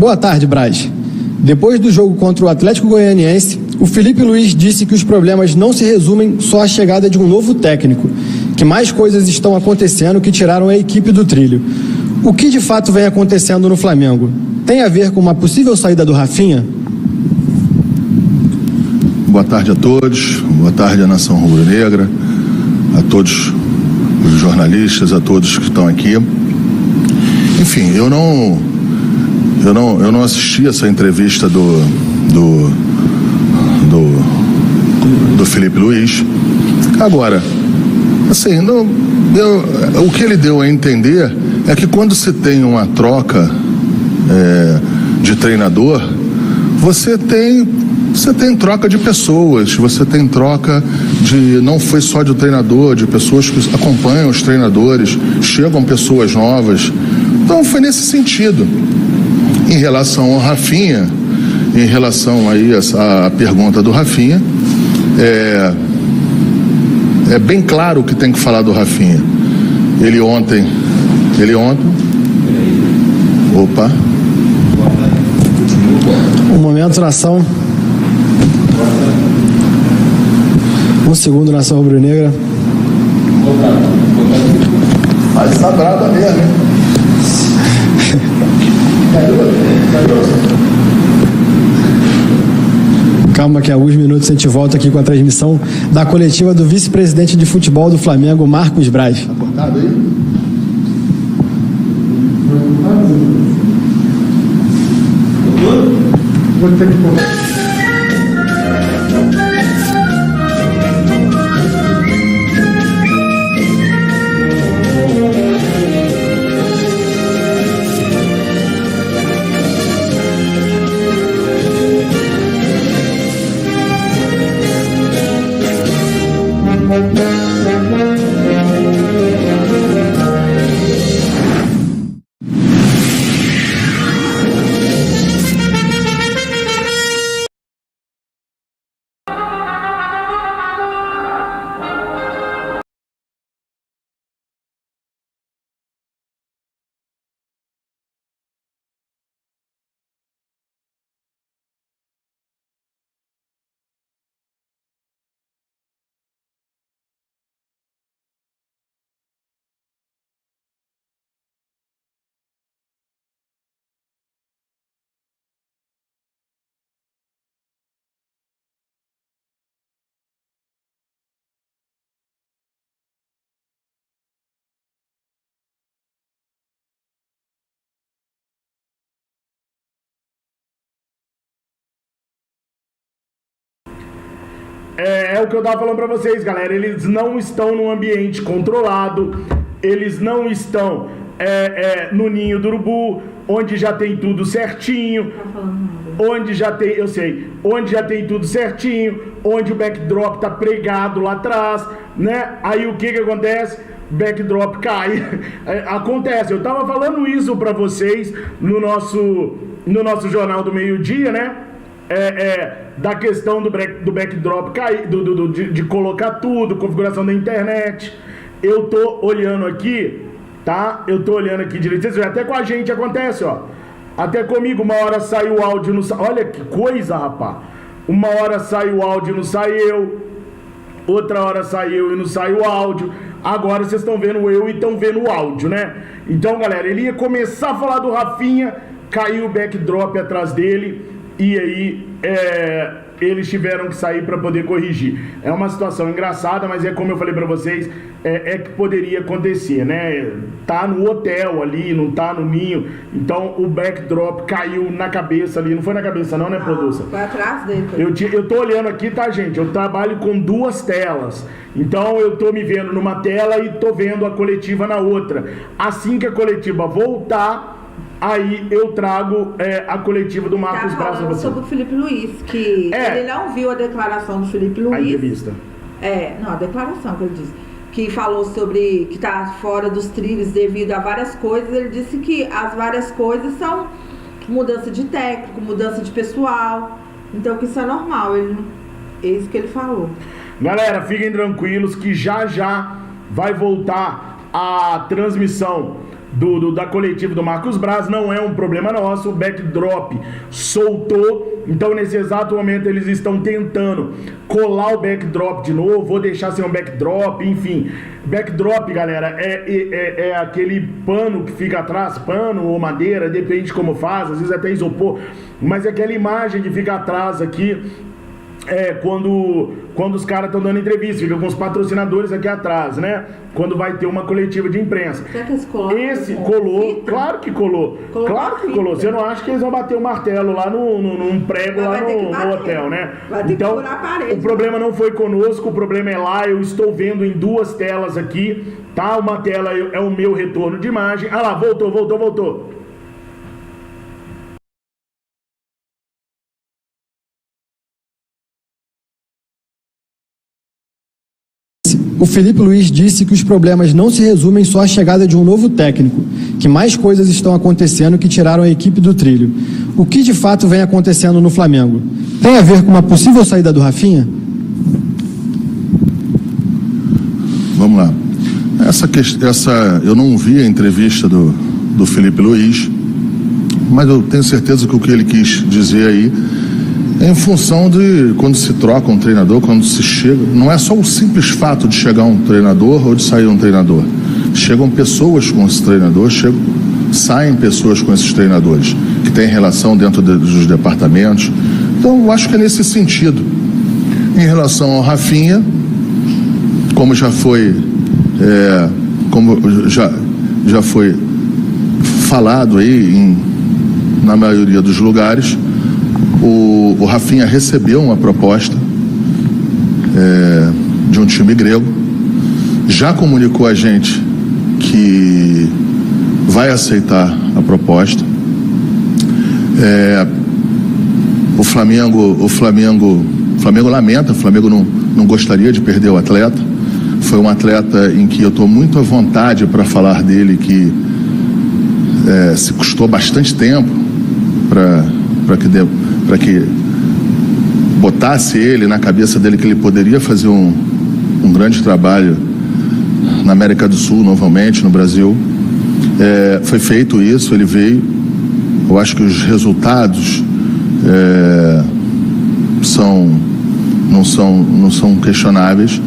Boa tarde, Braz. Depois do jogo contra o Atlético Goianiense, o Felipe Luiz disse que os problemas não se resumem só à chegada de um novo técnico, que mais coisas estão acontecendo que tiraram a equipe do trilho. O que de fato vem acontecendo no Flamengo? Tem a ver com uma possível saída do Rafinha? Boa tarde a todos, boa tarde à nação rubro-negra, a todos os jornalistas, a todos que estão aqui. Enfim, eu não assisti essa entrevista do Felipe Luiz. Agora, assim, o que ele deu a entender é que quando se tem uma troca de treinador, você tem troca de pessoas, você tem troca não foi só de treinador, de pessoas que acompanham os treinadores, chegam pessoas novas. Então foi nesse sentido. Em relação ao Rafinha, em relação aí a pergunta do Rafinha, é bem claro o que tem que falar do Rafinha. Ele ontem, opa. Um momento, nação. Um segundo, nação rubro-negra. Mas tá brava mesmo, hein? Calma que há alguns minutos a gente volta aqui com a transmissão da coletiva do vice-presidente de futebol do Flamengo, Marcos Braz. Tá cortado aí? Vou ter que cortar. É o que eu estava falando para vocês, galera. Eles não estão num ambiente controlado, eles não estão no ninho do urubu, onde já tem tudo certinho, onde já tem, onde já tem tudo certinho, onde o backdrop tá pregado lá atrás, né? Aí o que acontece? Backdrop cai. Acontece. Eu tava falando isso para vocês no nosso Jornal do Meio-Dia, né? Da questão do backdrop cair, de colocar tudo, configuração da internet. Eu tô olhando aqui, tá? Eu tô olhando aqui direito. Até com a gente acontece, ó. Até comigo, uma hora sai o áudio, não sai. Olha que coisa, rapaz. Uma hora sai o áudio e não sai eu. Outra hora sai eu e não sai o áudio. Agora vocês estão vendo eu e estão vendo o áudio, né? Então, galera, ele ia começar a falar do Rafinha, caiu o backdrop atrás dele. E aí, eles tiveram que sair para poder corrigir. É uma situação engraçada, mas como eu falei para vocês, que poderia acontecer, né? Tá no hotel ali, não tá no ninho. Então, o backdrop caiu na cabeça ali. Não foi na cabeça não, né, produção? Foi atrás dele. Eu tô olhando aqui, tá, gente? Eu trabalho com 2 telas. Então, eu tô me vendo numa tela e tô vendo a coletiva na outra. Assim que a coletiva voltar, aí eu trago a coletiva do Marcos Braz. Tá falando sobre o Felipe Luiz, que ele não viu a declaração do Felipe Luiz. A entrevista. A declaração que ele disse. Que falou sobre que tá fora dos trilhos devido a várias coisas. Ele disse que as várias coisas são mudança de técnico, mudança de pessoal. Então que isso é normal. É isso que ele falou. Galera, fiquem tranquilos que já vai voltar a transmissão da coletiva do Marcos Braz, não é um problema nosso, o backdrop soltou, então nesse exato momento eles estão tentando colar o backdrop de novo, ou deixar sem um backdrop, enfim. Backdrop, galera, é aquele pano que fica atrás, pano ou madeira, depende de como faz, às vezes até isopor, mas é aquela imagem que fica atrás aqui, quando os caras estão dando entrevista, fica com os patrocinadores aqui atrás, né? Quando vai ter uma coletiva de imprensa. Será que esse colou, fita? Claro que colou. Claro que colou. Você não acha que eles vão bater o martelo lá num prego lá no hotel, né? Vai ter então, que furar a parede. O problema não foi conosco, o problema é lá. Eu estou vendo em 2 telas aqui, tá? Uma tela é o meu retorno de imagem. Ah lá, voltou. O Felipe Luiz disse que os problemas não se resumem só à chegada de um novo técnico, que mais coisas estão acontecendo que tiraram a equipe do trilho. O que de fato vem acontecendo no Flamengo? Tem a ver com uma possível saída do Rafinha? Vamos lá. Eu não vi a entrevista do Felipe Luiz, mas eu tenho certeza que o que ele quis dizer aí é em função de quando se troca um treinador, quando se chega, não é só o simples fato de chegar um treinador ou de sair um treinador. Chegam pessoas com esse treinador, saem pessoas com esses treinadores, que têm relação dentro dos departamentos. Então, eu acho que é nesse sentido. Em relação ao Rafinha, como já foi falado aí na maioria dos lugares, o Rafinha recebeu uma proposta de um time grego, já comunicou a gente que vai aceitar a proposta. O Flamengo lamenta, o Flamengo não gostaria de perder o atleta. Foi um atleta em que eu estou muito à vontade para falar dele, que se custou bastante tempo para que botasse ele na cabeça dele que ele poderia fazer um grande trabalho na América do Sul, novamente, no Brasil. Foi feito isso, ele veio. Eu acho que os resultados não são questionáveis.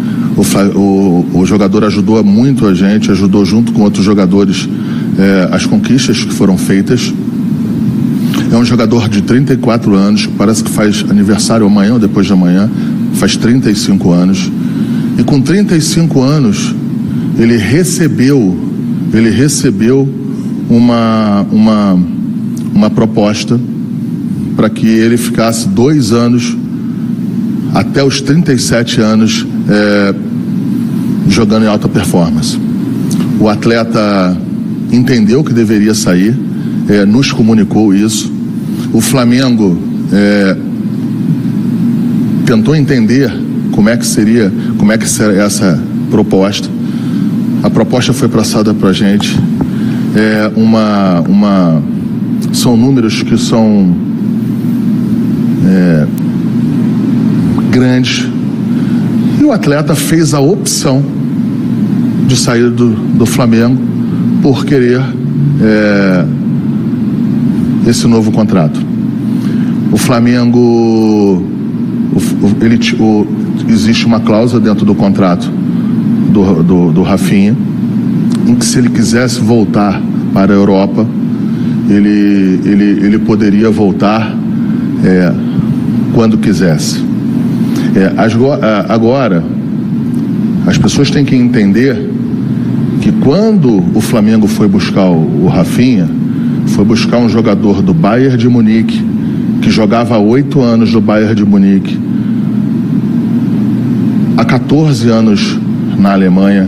O jogador ajudou muito a gente, ajudou junto com outros jogadores as conquistas que foram feitas. É um jogador de 34 anos, parece que faz aniversário amanhã ou depois de amanhã, faz 35 anos. E com 35 anos, ele recebeu uma proposta para que ele ficasse 2 anos, até os 37 anos, jogando em alta performance. O atleta entendeu que deveria sair, nos comunicou isso. O Flamengo tentou entender como é que seria essa proposta. A proposta foi passada para a gente. São números que são grandes. E o atleta fez a opção de sair do Flamengo por querer esse novo contrato. O Flamengo, existe uma cláusula dentro do contrato do Rafinha, em que se ele quisesse voltar para a Europa, ele poderia voltar quando quisesse. Agora, as pessoas têm que entender que quando o Flamengo foi buscar o Rafinha, foi buscar um jogador do Bayern de Munique, que jogava há 8 anos no Bayern de Munique, há 14 anos na Alemanha,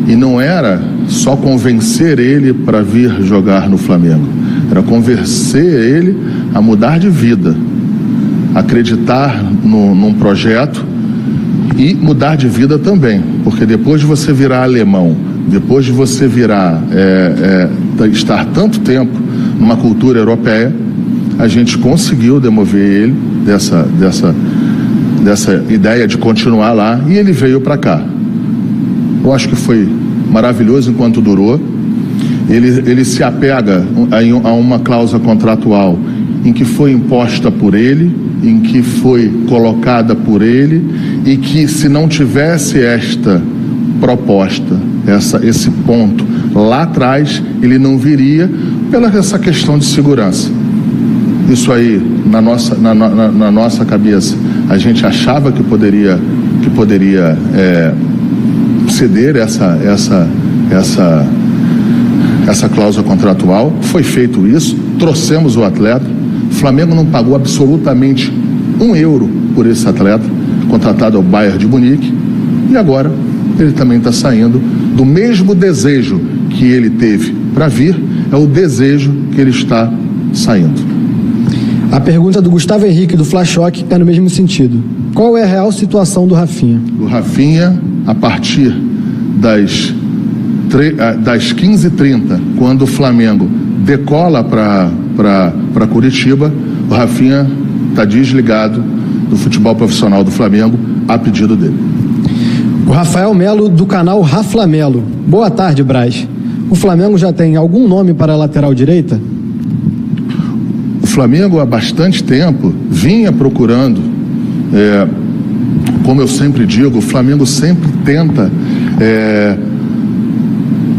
e não era só convencer ele para vir jogar no Flamengo, era convencer ele a mudar de vida, acreditar num projeto e mudar de vida também, porque depois de você virar alemão, depois de você estar tanto tempo numa cultura europeia, a gente conseguiu demover ele dessa ideia de continuar lá, e ele veio para cá. Eu acho que foi maravilhoso enquanto durou. ele se apega a uma cláusula contratual em que foi imposta por ele, em que foi colocada por ele, e que se não tivesse esta proposta, esse ponto lá atrás, ele não viria pela essa questão de segurança. Isso aí, na nossa cabeça, a gente achava que poderia ceder essa cláusula contratual. Foi feito isso, trouxemos o atleta. O Flamengo não pagou absolutamente €1 por esse atleta, contratado ao Bayern de Munique, e agora ele também está saindo do mesmo desejo que ele teve para vir, é o desejo que ele está saindo. A pergunta do Gustavo Henrique, do Fla Choque, é no mesmo sentido. Qual é a real situação do Rafinha? O Rafinha, a partir das 15h30, quando o Flamengo decola para Curitiba, o Rafinha está desligado do futebol profissional do Flamengo a pedido dele. O Rafael Melo, do canal Raflamelo. Boa tarde, Braz. O Flamengo já tem algum nome para a lateral direita? O Flamengo há bastante tempo vinha procurando, como eu sempre digo, o Flamengo sempre tenta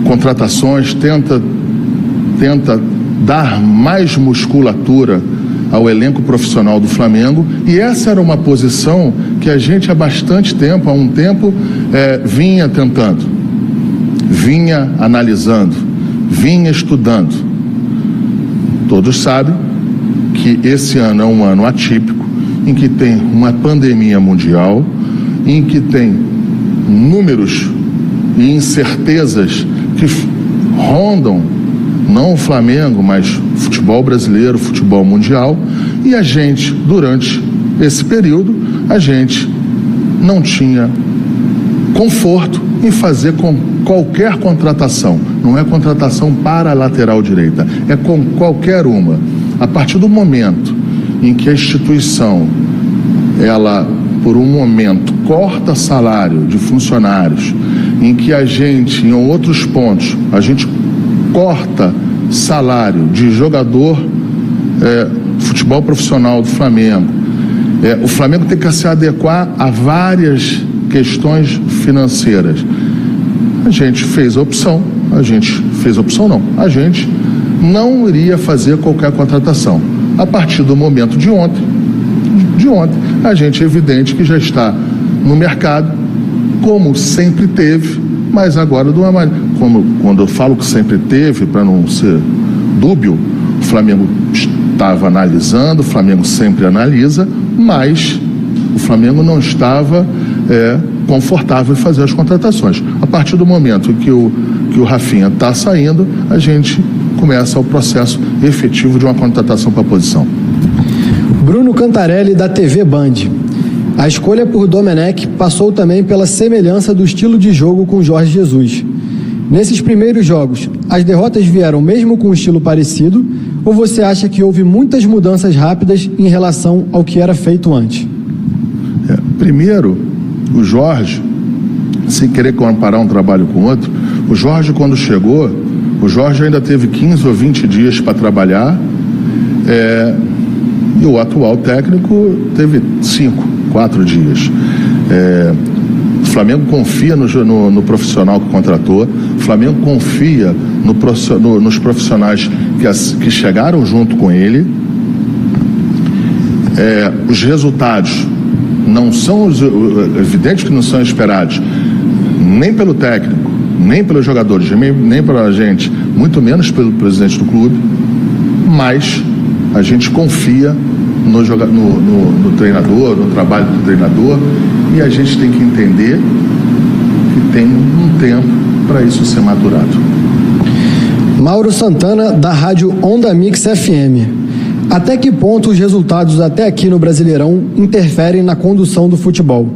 contratações, tenta dar mais musculatura ao elenco profissional do Flamengo, e essa era uma posição que a gente há bastante tempo, há um tempo, vinha tentando, vinha analisando, vinha estudando. Todos sabem que esse ano é um ano atípico, em que tem uma pandemia mundial, em que tem números e incertezas que rondam não o Flamengo, mas o futebol brasileiro, o futebol mundial, e a gente, durante esse período, a gente não tinha conforto em fazer com qualquer contratação. Não é contratação para a lateral direita, é com qualquer uma. A partir do momento em que a instituição, ela, por um momento, corta salário de funcionários, em que a gente, em outros pontos, a gente corta salário de jogador futebol profissional do Flamengo, o Flamengo tem que se adequar a várias questões financeiras. A gente não iria fazer qualquer contratação. A partir do momento de ontem, a gente é evidente que já está no mercado, como sempre teve, mas agora de uma maneira, quando eu falo que sempre teve, para não ser dúbio, o Flamengo estava analisando, o Flamengo sempre analisa, mas o Flamengo não estava confortável em fazer as contratações. A partir do momento que o Rafinha está saindo, a gente começa o processo efetivo de uma contratação para a posição. Bruno Cantarelli, da TV Band. A escolha por Domenech passou também pela semelhança do estilo de jogo com Jorge Jesus. Nesses primeiros jogos, as derrotas vieram mesmo com um estilo parecido, ou você acha que houve muitas mudanças rápidas em relação ao que era feito antes? Primeiro, o Jorge, sem querer comparar um trabalho com outro, o Jorge, quando chegou, o Jorge ainda teve 15 ou 20 dias para trabalhar, e o atual técnico teve 4 dias. O Flamengo confia no profissional que contratou, o Flamengo confia nos profissionais que chegaram junto com ele. Os resultados não são evidentes que não são esperados nem pelo técnico, nem pelos jogadores, nem pela gente, muito menos pelo presidente do clube, mas a gente confia no treinador, no trabalho do treinador, e a gente tem que entender que tem um tempo para isso ser maturado. Mauro Santana, da rádio Onda Mix FM. Até que ponto os resultados até aqui no Brasileirão interferem na condução do futebol?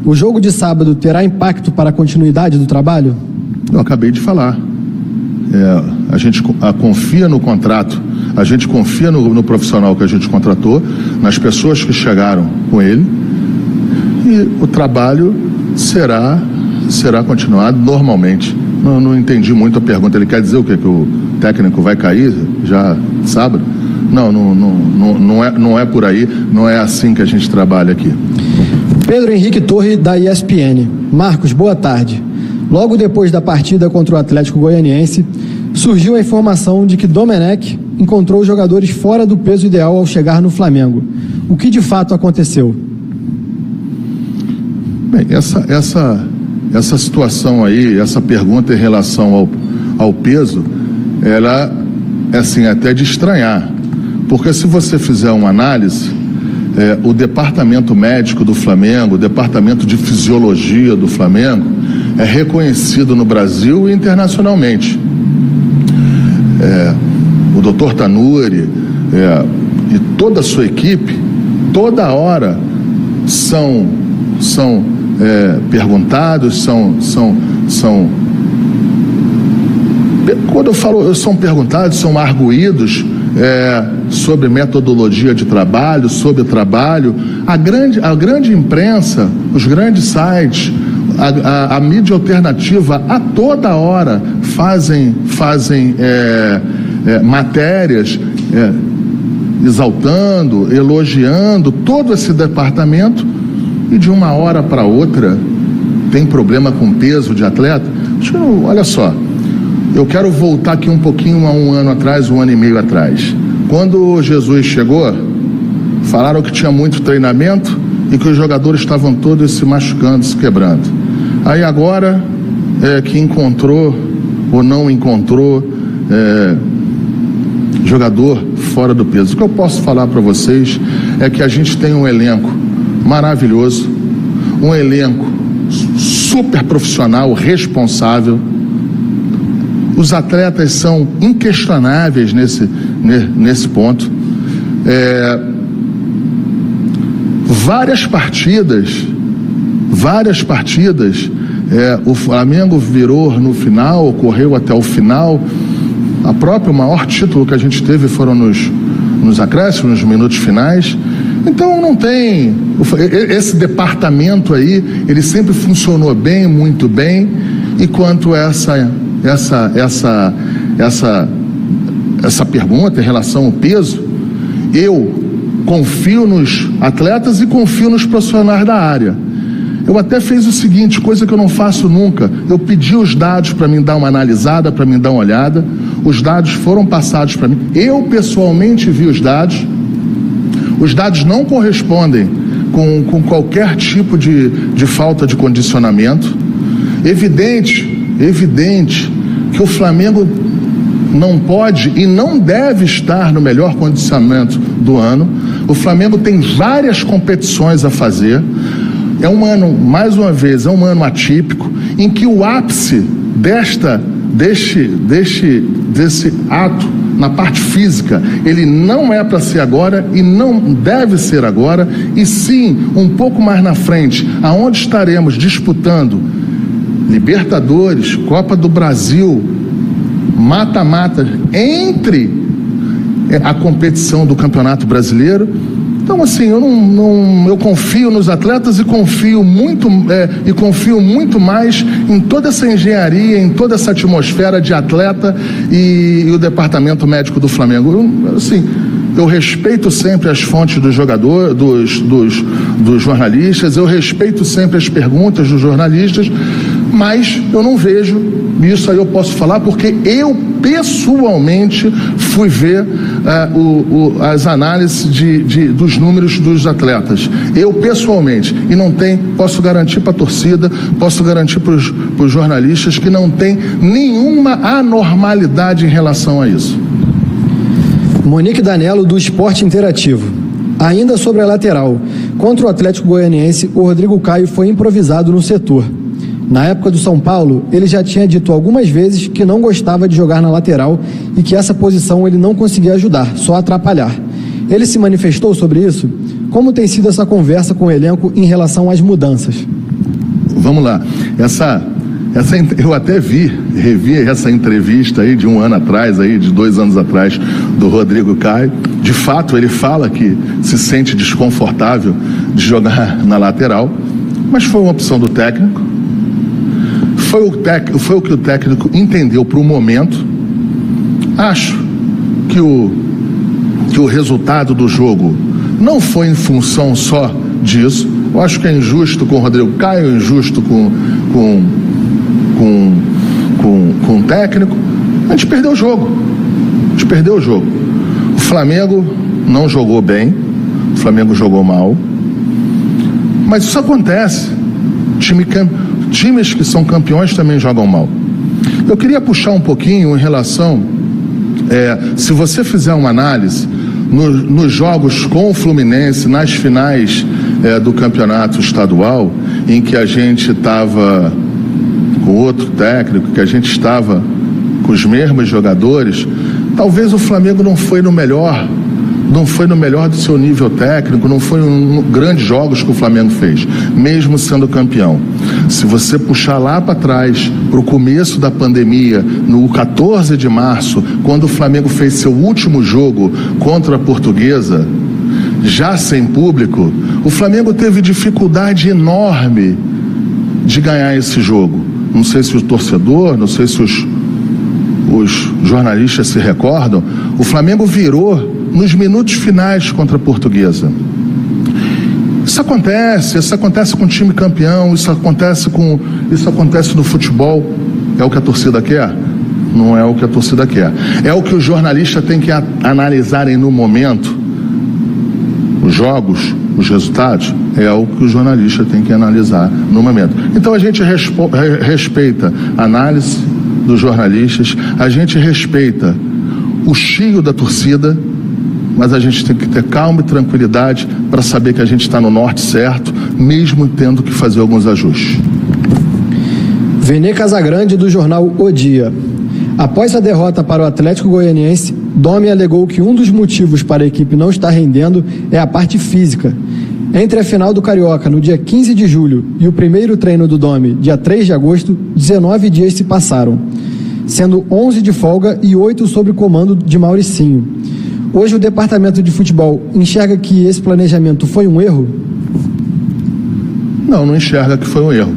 O jogo de sábado terá impacto para a continuidade do trabalho? Eu acabei de falar. A gente confia no contrato, a gente confia no profissional que a gente contratou, nas pessoas que chegaram com ele, e o trabalho será continuado normalmente. Não entendi muito a pergunta. Ele quer dizer o quê? Que o técnico vai cair já sábado? Não é por aí, não é assim que a gente trabalha aqui. Pedro Henrique Torre, da ESPN. Marcos, boa tarde. Logo depois da partida contra o Atlético Goianiense, surgiu a informação de que Domenech encontrou jogadores fora do peso ideal ao chegar no Flamengo. O que de fato aconteceu? Bem, essa situação aí, essa pergunta em relação ao peso, ela é assim, até de estranhar. Porque se você fizer uma análise, o departamento médico do Flamengo, o departamento de fisiologia do Flamengo, é reconhecido no Brasil e internacionalmente. O Dr. Tanuri e toda a sua equipe, toda hora são perguntados, quando eu falo, são perguntados, são arguídos sobre metodologia de trabalho, sobre trabalho. A grande imprensa, os grandes sites, a mídia alternativa, a toda hora fazem matérias exaltando, elogiando todo esse departamento, e de uma hora para outra tem problema com peso de atleta. Olha só, eu quero voltar aqui um pouquinho a um ano atrás, um ano e meio atrás. Quando Jesus chegou, falaram que tinha muito treinamento e que os jogadores estavam todos se machucando, se quebrando. Aí agora que encontrou ou não encontrou jogador fora do peso. O que eu posso falar para vocês é que a gente tem um elenco maravilhoso, um elenco super profissional, responsável. Os atletas são inquestionáveis nesse ponto. Várias partidas, o Flamengo virou no final, correu até o final. O maior título que a gente teve foram nos acréscimos, nos minutos finais. Então não tem, esse departamento aí, ele sempre funcionou bem, muito bem. E quanto a essa pergunta em relação ao peso, eu confio nos atletas e confio nos profissionais da área. Eu até fiz o seguinte, coisa que eu não faço nunca: eu pedi os dados para mim dar uma analisada, para mim dar uma olhada. Os dados foram passados para mim, eu pessoalmente vi os dados não correspondem com qualquer tipo de falta de condicionamento. Evidente que o Flamengo não pode e não deve estar no melhor condicionamento do ano. O Flamengo tem várias competições a fazer. É um ano, mais uma vez, é um ano atípico, em que o ápice desse ato na parte física, ele não é para ser agora e não deve ser agora, e sim um pouco mais na frente, aonde estaremos disputando Libertadores, Copa do Brasil, mata-mata, entre a competição do Campeonato Brasileiro. Então, assim, eu confio nos atletas e confio muito mais em toda essa engenharia, em toda essa atmosfera de atleta e o departamento médico do Flamengo. Eu respeito sempre as fontes do jogador, dos jornalistas, eu respeito sempre as perguntas dos jornalistas, mas eu não vejo, isso aí eu posso falar porque eu pessoalmente fui ver as análises dos números dos atletas. Eu pessoalmente, e posso garantir para a torcida, posso garantir para os jornalistas que não tem nenhuma anormalidade em relação a isso. Monique Danello, do Esporte Interativo. Ainda sobre a lateral, contra o Atlético Goianiense, o Rodrigo Caio foi improvisado no setor. Na época do São Paulo, ele já tinha dito algumas vezes que não gostava de jogar na lateral e que essa posição ele não conseguia ajudar, só atrapalhar. Ele se manifestou sobre isso? Como tem sido essa conversa com o elenco em relação às mudanças? Vamos lá. Eu até revi essa entrevista aí de um ano atrás, de 2 anos atrás, do Rodrigo Caio. De fato, ele fala que se sente desconfortável de jogar na lateral, mas foi uma opção do técnico. foi o que o técnico entendeu para o momento. Acho que o resultado do jogo não foi em função só disso. Eu acho que é injusto com o Rodrigo Caio, injusto com o técnico. A gente perdeu o jogo. O Flamengo não jogou bem, o Flamengo jogou mal. Mas isso acontece. Times que são campeões também jogam mal. Eu queria puxar um pouquinho em relação, se você fizer uma análise, nos jogos com o Fluminense, nas finais do campeonato estadual, em que a gente estava com outro técnico, que a gente estava com os mesmos jogadores, talvez o Flamengo não foi no melhor do seu nível técnico, não foi grandes jogos que o Flamengo fez, mesmo sendo campeão. Se você puxar lá para trás, para o começo da pandemia, no 14 de março, quando o Flamengo fez seu último jogo contra a Portuguesa, já sem público, o Flamengo teve dificuldade enorme de ganhar esse jogo. Não sei se o torcedor, não sei se os jornalistas se recordam, o Flamengo virou nos minutos finais contra a Portuguesa. Isso acontece com o time campeão, isso acontece no futebol. É o que a torcida quer? Não é o que a torcida quer. É o que o jornalista tem que analisarem no momento. Os jogos, os resultados, é o que o jornalista tem que analisar no momento. Então a gente respeita a análise dos jornalistas, a gente respeita o chio da torcida, mas a gente tem que ter calma e tranquilidade para saber que a gente está no norte certo, mesmo tendo que fazer alguns ajustes. Vene Casagrande, do jornal O Dia. Após a derrota para o Atlético Goianiense, Domi alegou que um dos motivos para a equipe não estar rendendo é a parte física. Entre a final do Carioca, no dia 15 de julho, e o primeiro treino do Domi, dia 3 de agosto, 19 dias se passaram, sendo 11 de folga e 8 sob comando de Mauricinho. Hoje o departamento de futebol enxerga que esse planejamento foi um erro? Não enxerga que foi um erro.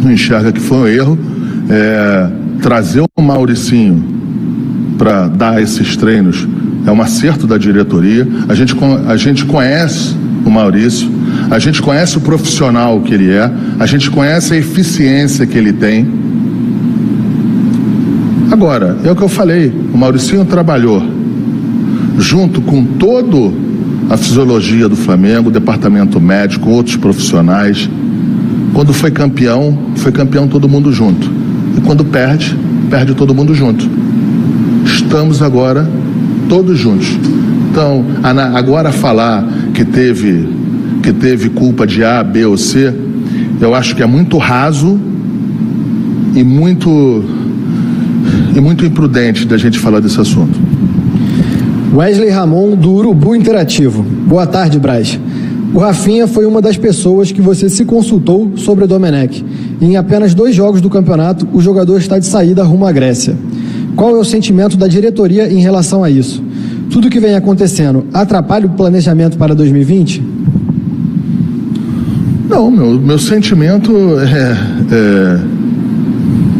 Não enxerga que foi um erro. Trazer o Mauricinho para dar esses treinos é um acerto da diretoria. A gente conhece o Maurício, a gente conhece o profissional que ele é, a gente conhece a eficiência que ele tem. Agora, é o que eu falei, o Mauricinho trabalhou junto com toda a fisiologia do Flamengo, o departamento médico, outros profissionais. Quando foi campeão todo mundo junto. E quando perde todo mundo junto. Estamos agora todos juntos. Então, agora falar que teve culpa de A, B ou C, eu acho que é muito raso e muito imprudente da gente falar desse assunto. Wesley Ramon, do Urubu Interativo. Boa tarde, Braz. O Rafinha foi uma das pessoas que você se consultou sobre o Domenech. E em apenas 2 jogos do campeonato, o jogador está de saída rumo à Grécia. Qual é o sentimento da diretoria em relação a isso? Tudo que vem acontecendo atrapalha o planejamento para 2020? Não, meu sentimento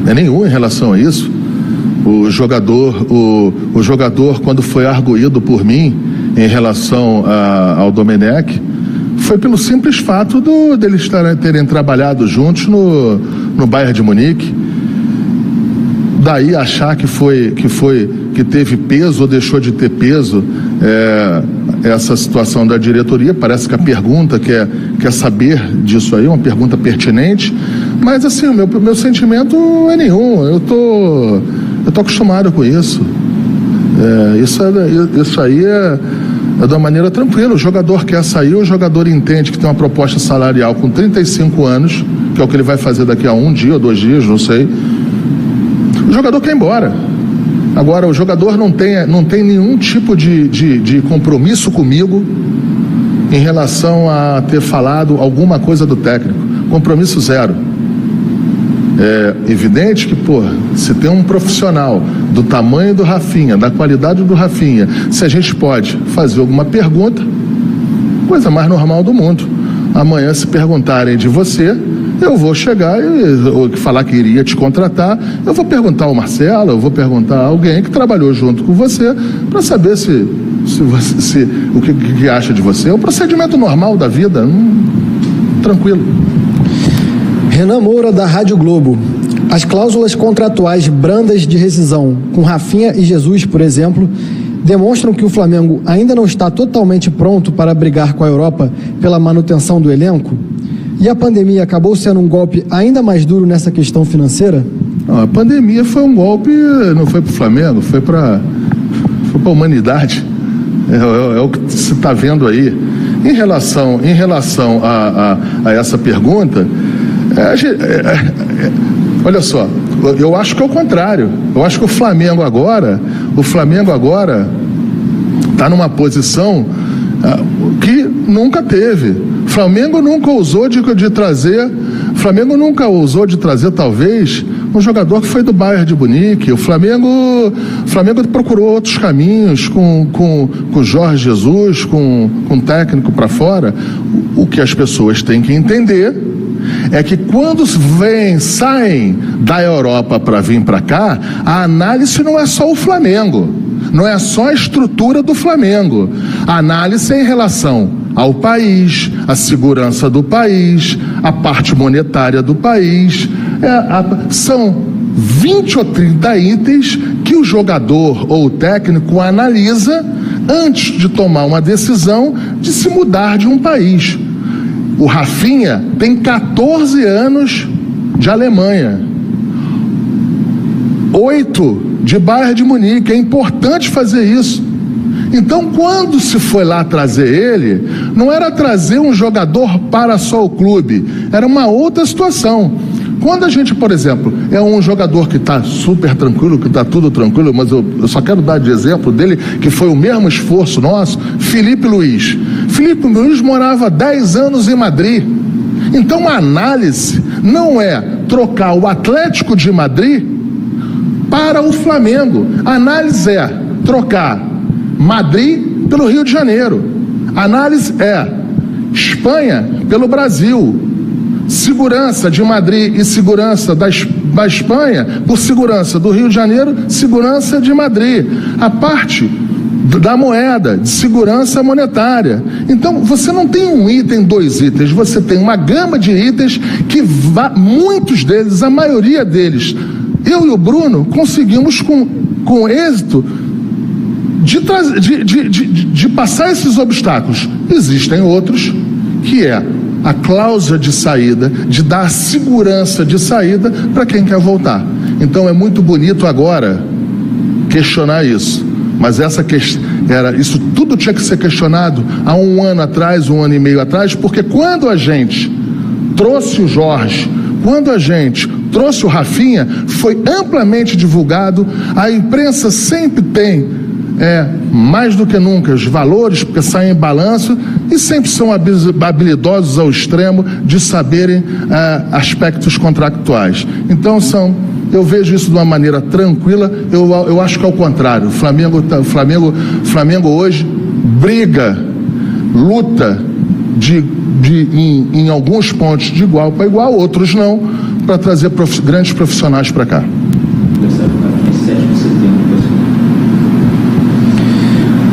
é nenhum em relação a isso. O jogador, quando foi arguído por mim em relação ao Domenech, foi pelo simples fato deles terem trabalhado juntos no Bayern de Munique. Daí achar que teve peso ou deixou de ter peso essa situação da diretoria. Parece que a pergunta quer saber disso aí, uma pergunta pertinente, mas assim, o meu sentimento é nenhum. Eu tô acostumado com isso. Isso aí é de uma maneira tranquila. O jogador quer sair, o jogador entende que tem uma proposta salarial com 35 anos, que é o que ele vai fazer daqui a 1 dia ou 2 dias, não sei. O jogador quer ir embora. Agora, o jogador não tem nenhum tipo de compromisso comigo em relação a ter falado alguma coisa do técnico. Compromisso zero. É evidente que, se tem um profissional do tamanho do Rafinha, da qualidade do Rafinha, se a gente pode fazer alguma pergunta, coisa mais normal do mundo. Amanhã, se perguntarem de você, eu vou chegar e falar que iria te contratar, eu vou perguntar ao Marcelo, eu vou perguntar a alguém que trabalhou junto com você para saber o que acha de você. É um procedimento normal da vida, tranquilo. Renan Moura, da Rádio Globo. As cláusulas contratuais brandas de rescisão com Rafinha e Jesus, por exemplo, demonstram que o Flamengo ainda não está totalmente pronto para brigar com a Europa pela manutenção do elenco? E a pandemia acabou sendo um golpe ainda mais duro nessa questão financeira? Não, a pandemia foi um golpe, não foi para o Flamengo, foi para a humanidade. É o que você está vendo aí. Em relação a essa pergunta, olha só, eu acho que é o contrário. Eu acho que o Flamengo agora está numa posição que nunca teve. O Flamengo nunca ousou de trazer talvez um jogador que foi do Bayern de Munique. O Flamengo procurou outros caminhos com Jorge Jesus, com técnico para fora. O que as pessoas têm que entender é que quando saem da Europa para vir para cá, a análise não é só o Flamengo, não é só a estrutura do Flamengo. A análise é em relação ao país, a segurança do país, a parte monetária do país. São 20 ou 30 itens que o jogador ou o técnico analisa antes de tomar uma decisão de se mudar de um país. O Rafinha tem 14 anos de Alemanha, 8 de Bayern de Munique. É importante fazer isso. Então, quando se foi lá trazer ele, não era trazer um jogador para só o clube, era uma outra situação. Quando a gente, por exemplo, é um jogador que está super tranquilo, que está tudo tranquilo, mas eu só quero dar de exemplo dele, que foi o mesmo esforço nosso, Filipe Luís. Filipe Luís morava 10 anos em Madrid. Então a análise não é trocar o Atlético de Madrid para o Flamengo. A análise é trocar Madrid pelo Rio de Janeiro. A análise é Espanha pelo Brasil. Segurança de Madrid e segurança da Espanha por segurança do Rio de Janeiro, segurança de Madrid. A parte da moeda, de segurança monetária. Então, você não tem um item, 2 itens, você tem uma gama de itens que muitos deles, a maioria deles, eu e o Bruno conseguimos com êxito de passar esses obstáculos. Existem outros que é a cláusula de saída, de dar segurança de saída para quem quer voltar. Então é muito bonito agora questionar isso, mas isso tudo tinha que ser questionado há 1 ano atrás, 1 ano e meio atrás, porque quando a gente trouxe o Jorge, quando a gente trouxe o Rafinha, foi amplamente divulgado. A imprensa sempre tem mais do que nunca os valores, porque saem em balanço e sempre são habilidosos ao extremo de saberem aspectos contractuais. Então eu vejo isso de uma maneira tranquila. Eu acho que é o contrário. O Flamengo hoje briga, luta em alguns pontos de igual para igual, outros não, para trazer grandes profissionais para cá.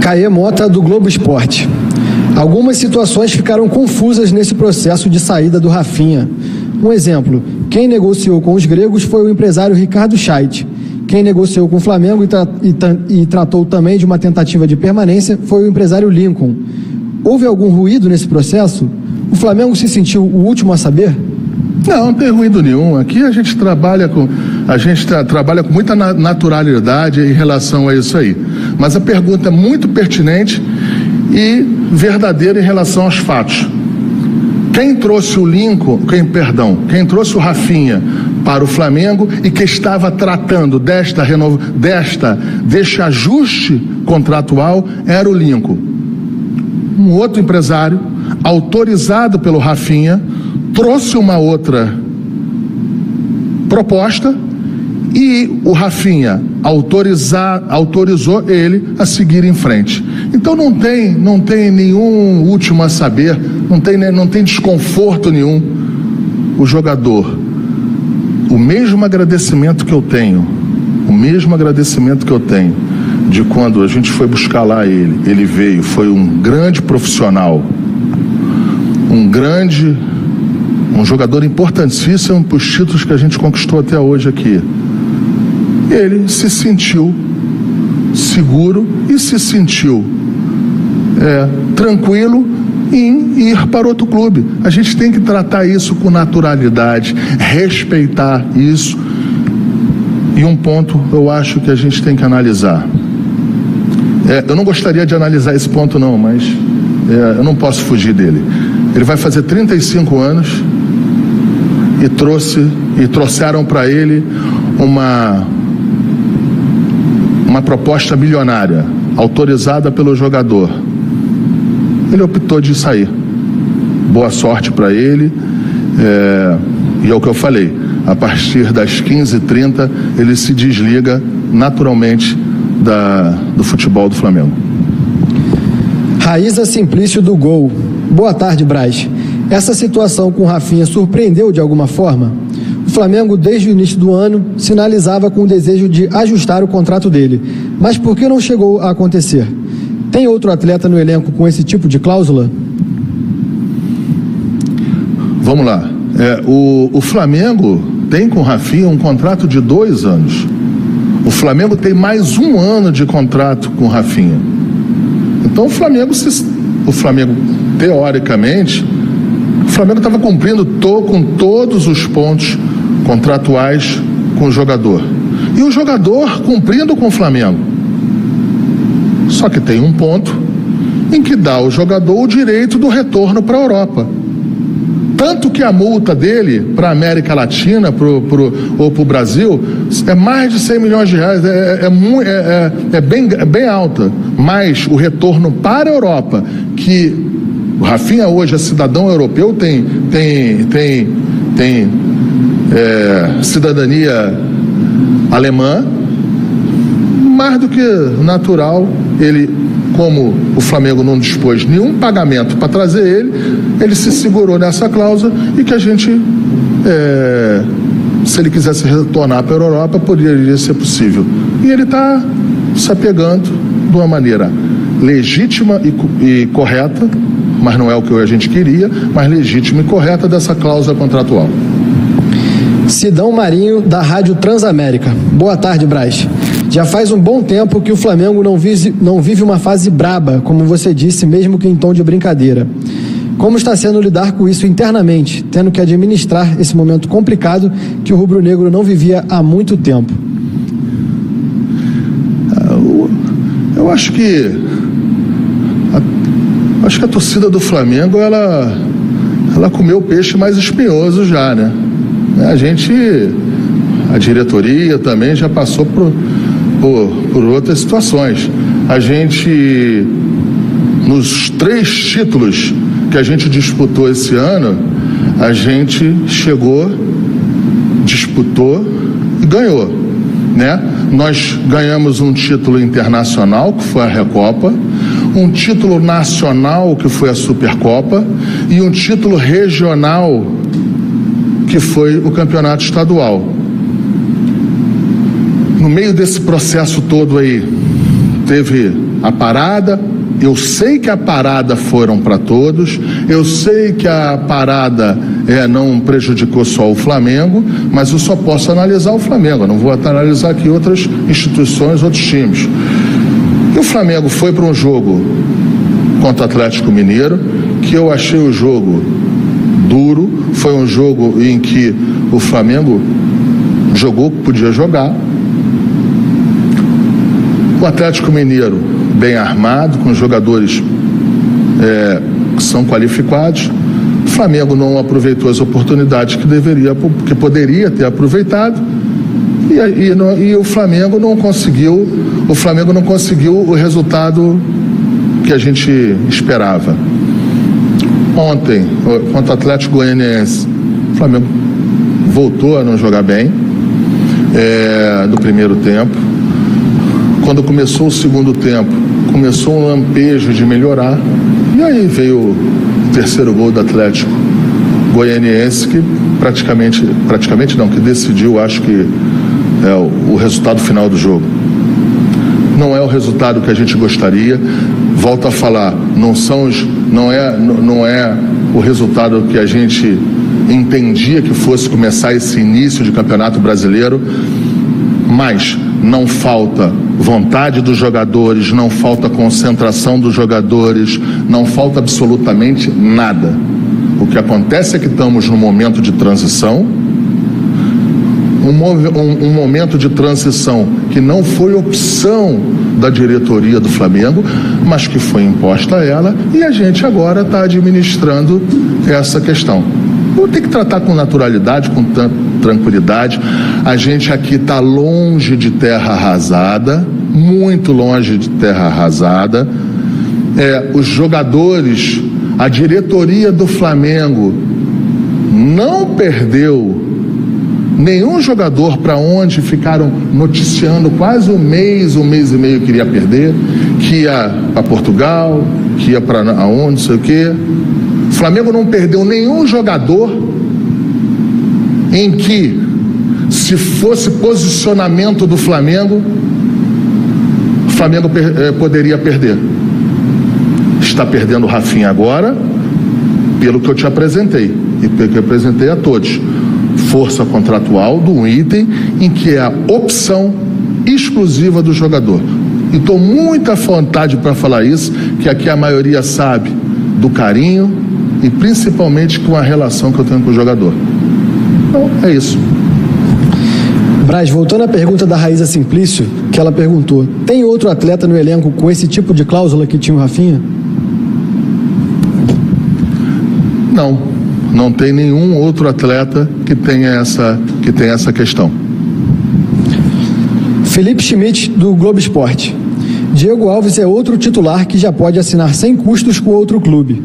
Caê Mota, do Globo Esporte. Algumas situações ficaram confusas nesse processo de saída do Rafinha. Um exemplo, quem negociou com os gregos foi o empresário Ricardo Scheidt. Quem negociou com o Flamengo e tratou também de uma tentativa de permanência foi o empresário Lincoln. Houve algum ruído nesse processo? O Flamengo se sentiu o último a saber? Não tem ruído nenhum. Aqui a gente trabalha com muita naturalidade em relação a isso aí. Mas a pergunta é muito pertinente e verdadeira em relação aos fatos. Quem trouxe quem trouxe o Rafinha para o Flamengo e que estava tratando deste ajuste contratual era o Lincoln. Um outro empresário, autorizado pelo Rafinha, trouxe uma outra proposta e o Rafinha autorizou ele a seguir em frente. Então não tem nenhum último a saber, não tem desconforto nenhum. o jogador, o mesmo agradecimento que eu tenho de quando a gente foi buscar lá ele veio, foi um grande profissional, um jogador importantíssimo para os títulos que a gente conquistou até hoje aqui. Ele se sentiu seguro e se sentiu tranquilo em ir para outro clube. A gente tem que tratar isso com naturalidade, respeitar isso. E um ponto eu acho que a gente tem que analisar. Eu não gostaria de analisar esse ponto não, mas eu não posso fugir dele. Ele vai fazer 35 anos e trouxeram para ele uma proposta milionária, autorizada pelo jogador. Ele optou de sair. Boa sorte para ele. E é o que eu falei, a partir das 15h30 ele se desliga naturalmente do futebol do Flamengo. Raíza Simplício do Gol. Boa tarde, Braz. Essa situação com o Rafinha surpreendeu de alguma forma? O Flamengo, desde o início do ano, sinalizava com o desejo de ajustar o contrato dele. Mas por que não chegou a acontecer? Tem outro atleta no elenco com esse tipo de cláusula? Vamos lá. O Flamengo tem com o Rafinha um contrato de 2 anos. O Flamengo tem mais 1 ano de contrato com o Rafinha. Então o Flamengo, teoricamente, o Flamengo estava cumprindo com todos os pontos contratuais com o jogador. E o jogador cumprindo com o Flamengo. Só que tem um ponto em que dá ao jogador o direito do retorno para a Europa. Tanto que a multa dele para a América Latina ou para o Brasil é mais de 100 milhões de reais, é bem alta. Mas o retorno para a Europa, que o Rafinha hoje é cidadão europeu, tem cidadania alemã, mais do que natural, ele, como o Flamengo não dispôs nenhum pagamento para trazer ele se segurou nessa cláusula e que a gente, se ele quisesse retornar para a Europa, poderia ser possível. E ele está se apegando de uma maneira legítima e correta, mas não é o que a gente queria, mas legítima e correta dessa cláusula contratual. Sidão Marinho, da Rádio Transamérica. Boa tarde, Braz. Já faz um bom tempo que o Flamengo não vive uma fase braba, como você disse, mesmo que em tom de brincadeira. Como está sendo lidar com isso internamente, tendo que administrar esse momento complicado que o rubro-negro não vivia há muito tempo? Eu acho que a torcida do Flamengo, ela comeu peixe mais espinhoso já, né? A diretoria também já passou por outras situações. A gente, nos 3 títulos que a gente disputou esse ano, a gente chegou, disputou e ganhou, né? Nós ganhamos um título internacional, que foi a Recopa, um título nacional, que foi a Supercopa, e um título regional, que foi o campeonato estadual. No meio desse processo todo aí, teve a parada. Eu sei que a parada foram para todos, eu sei que a parada não prejudicou só o Flamengo, mas eu só posso analisar o Flamengo, eu não vou analisar aqui outras instituições, outros times. E o Flamengo foi para um jogo contra o Atlético Mineiro, que eu achei o jogo duro, foi um jogo em que o Flamengo jogou o que podia jogar. O Atlético Mineiro bem armado, com jogadores que são qualificados. O Flamengo não aproveitou as oportunidades que poderia ter aproveitado, e o Flamengo não conseguiu o resultado que a gente esperava. Ontem, contra o Atlético Goianiense, o Flamengo voltou a não jogar bem no primeiro tempo. Quando começou o segundo tempo, começou um lampejo de melhorar, e aí veio o terceiro gol do Atlético Goianiense que praticamente não, que decidiu, acho que o resultado final do jogo. Não é o resultado que a gente gostaria. Volto a falar, não é o resultado que a gente entendia que fosse começar esse início de Campeonato Brasileiro, mas não falta vontade dos jogadores, não falta concentração dos jogadores, não falta absolutamente nada. O que acontece é que estamos num momento de transição, um momento de transição que não foi opção da diretoria do Flamengo, mas que foi imposta a ela, e a gente agora está administrando essa questão. Vou ter que tratar com naturalidade, com tranquilidade. A gente aqui está longe de terra arrasada, muito longe de terra arrasada. Os jogadores, a diretoria do Flamengo não perdeu nenhum jogador para onde ficaram noticiando quase um mês e meio que iria perder, que ia para Portugal, que ia para aonde, não sei o quê. O Flamengo não perdeu nenhum jogador em que, se fosse posicionamento do Flamengo, o Flamengo poderia perder. Está perdendo o Rafinha agora, pelo que eu te apresentei, e pelo que eu apresentei a todos. Força contratual de um item em que é a opção exclusiva do jogador. E estou muito à vontade para falar isso, que aqui a maioria sabe do carinho e principalmente com a relação que eu tenho com o jogador. Então, é isso. Braz, voltando à pergunta da Raíza Simplício, que ela perguntou, tem outro atleta no elenco com esse tipo de cláusula que tinha o Rafinha? Não tem nenhum outro atleta que tenha essa questão. Felipe Schmidt, do Globo Esporte. Diego Alves é outro titular que já pode assinar sem custos com outro clube.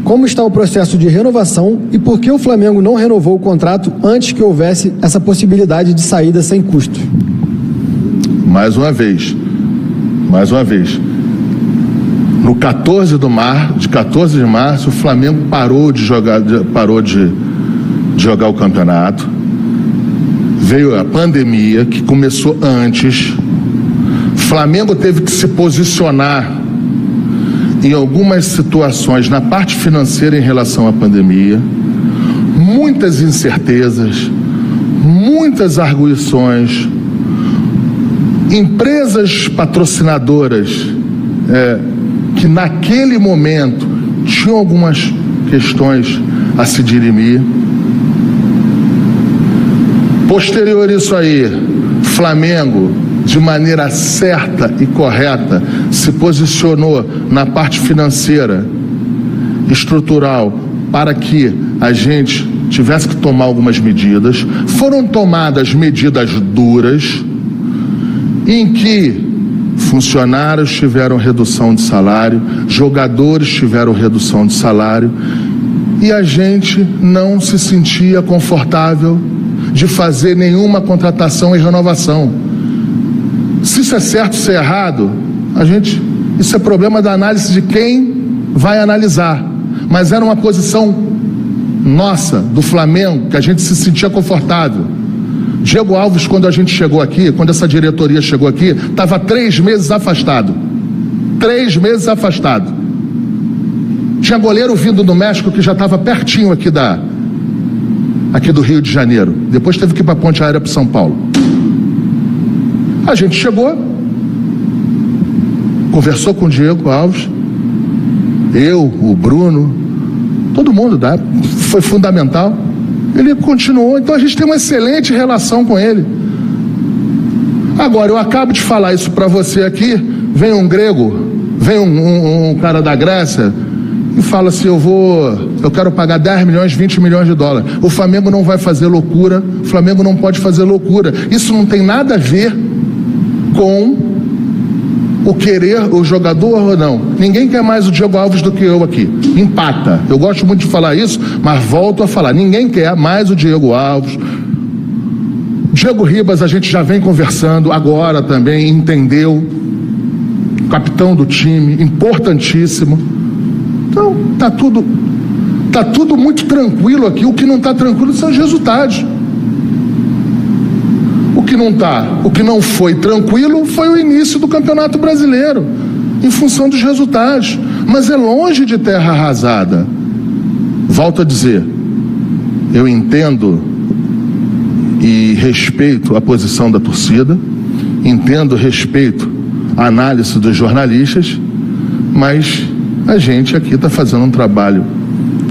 Como está o processo de renovação e por que o Flamengo não renovou o contrato antes que houvesse essa possibilidade de saída sem custo? Mais uma vez. No 14 de março, o Flamengo parou de jogar o campeonato. Veio a pandemia, que começou antes. O Flamengo teve que se posicionar em algumas situações na parte financeira em relação à pandemia. Muitas incertezas, muitas arguições. Empresas patrocinadoras que naquele momento tinham algumas questões a se dirimir. Posterior a isso aí, Flamengo, de maneira certa e correta, se posicionou na parte financeira, estrutural, para que a gente tivesse que tomar algumas medidas. Foram tomadas medidas duras, em que funcionários tiveram redução de salário, jogadores tiveram redução de salário, e a gente não se sentia confortável de fazer nenhuma contratação e renovação. Se isso é certo, se é errado, isso é problema da análise de quem vai analisar. Mas era uma posição nossa, do Flamengo, que a gente se sentia confortável. Diego Alves, quando a gente chegou aqui, quando essa diretoria chegou aqui, estava 3 meses afastado. 3 meses afastado. Tinha goleiro vindo do México que já estava pertinho aqui do Rio de Janeiro. Depois teve que ir para a ponte aérea para São Paulo. A gente chegou, conversou com o Diego Alves, eu, o Bruno, todo mundo, foi fundamental. Ele continuou, então a gente tem uma excelente relação com ele. Agora, eu acabo de falar isso para você aqui, vem um grego, vem um cara da Grécia e fala assim, eu quero pagar 10 milhões, 20 milhões de dólares. O Flamengo não vai fazer loucura, o Flamengo não pode fazer loucura. Isso não tem nada a ver com o querer o jogador ou não. Ninguém quer mais o Diego Alves do que eu aqui. Empata. Eu gosto muito de falar isso, mas volto a falar. Ninguém quer mais o Diego Alves. Diego Ribas, a gente já vem conversando agora também, entendeu? Capitão do time, importantíssimo. Então, tá está tudo muito tranquilo aqui. O que não está tranquilo são os resultados. O que não foi tranquilo foi o início do Campeonato Brasileiro, em função dos resultados. Mas é longe de terra arrasada. Volto a dizer, eu entendo e respeito a posição da torcida, entendo, respeito a análise dos jornalistas, mas a gente aqui está fazendo um trabalho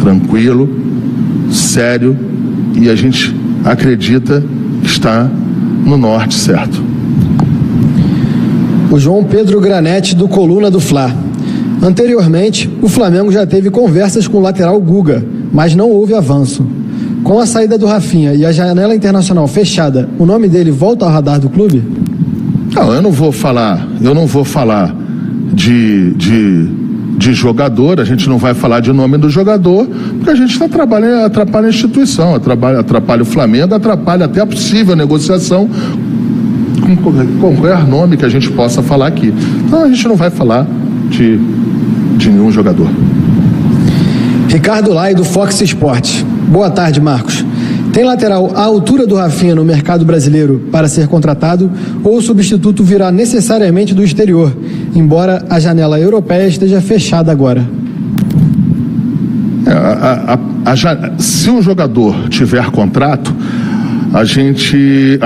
tranquilo, sério, e a gente acredita que está no norte certo. O João Pedro Granete, do Coluna do Fla. Anteriormente, o Flamengo já teve conversas com o lateral Guga, mas não houve avanço. Com a saída do Rafinha e a janela internacional fechada, o nome dele volta ao radar do clube? Não, eu não vou falar de jogador, a gente não vai falar de nome do jogador, porque a gente atrapalha a instituição, atrapalha o Flamengo, atrapalha até a possível negociação com qualquer nome que a gente possa falar aqui. Então a gente não vai falar de nenhum jogador. Ricardo Lai, do Fox Sports. Boa tarde, Marcos. Tem lateral à altura do Rafinha no mercado brasileiro para ser contratado, ou o substituto virá necessariamente do exterior, embora a janela europeia esteja fechada agora? Se um jogador tiver contrato, a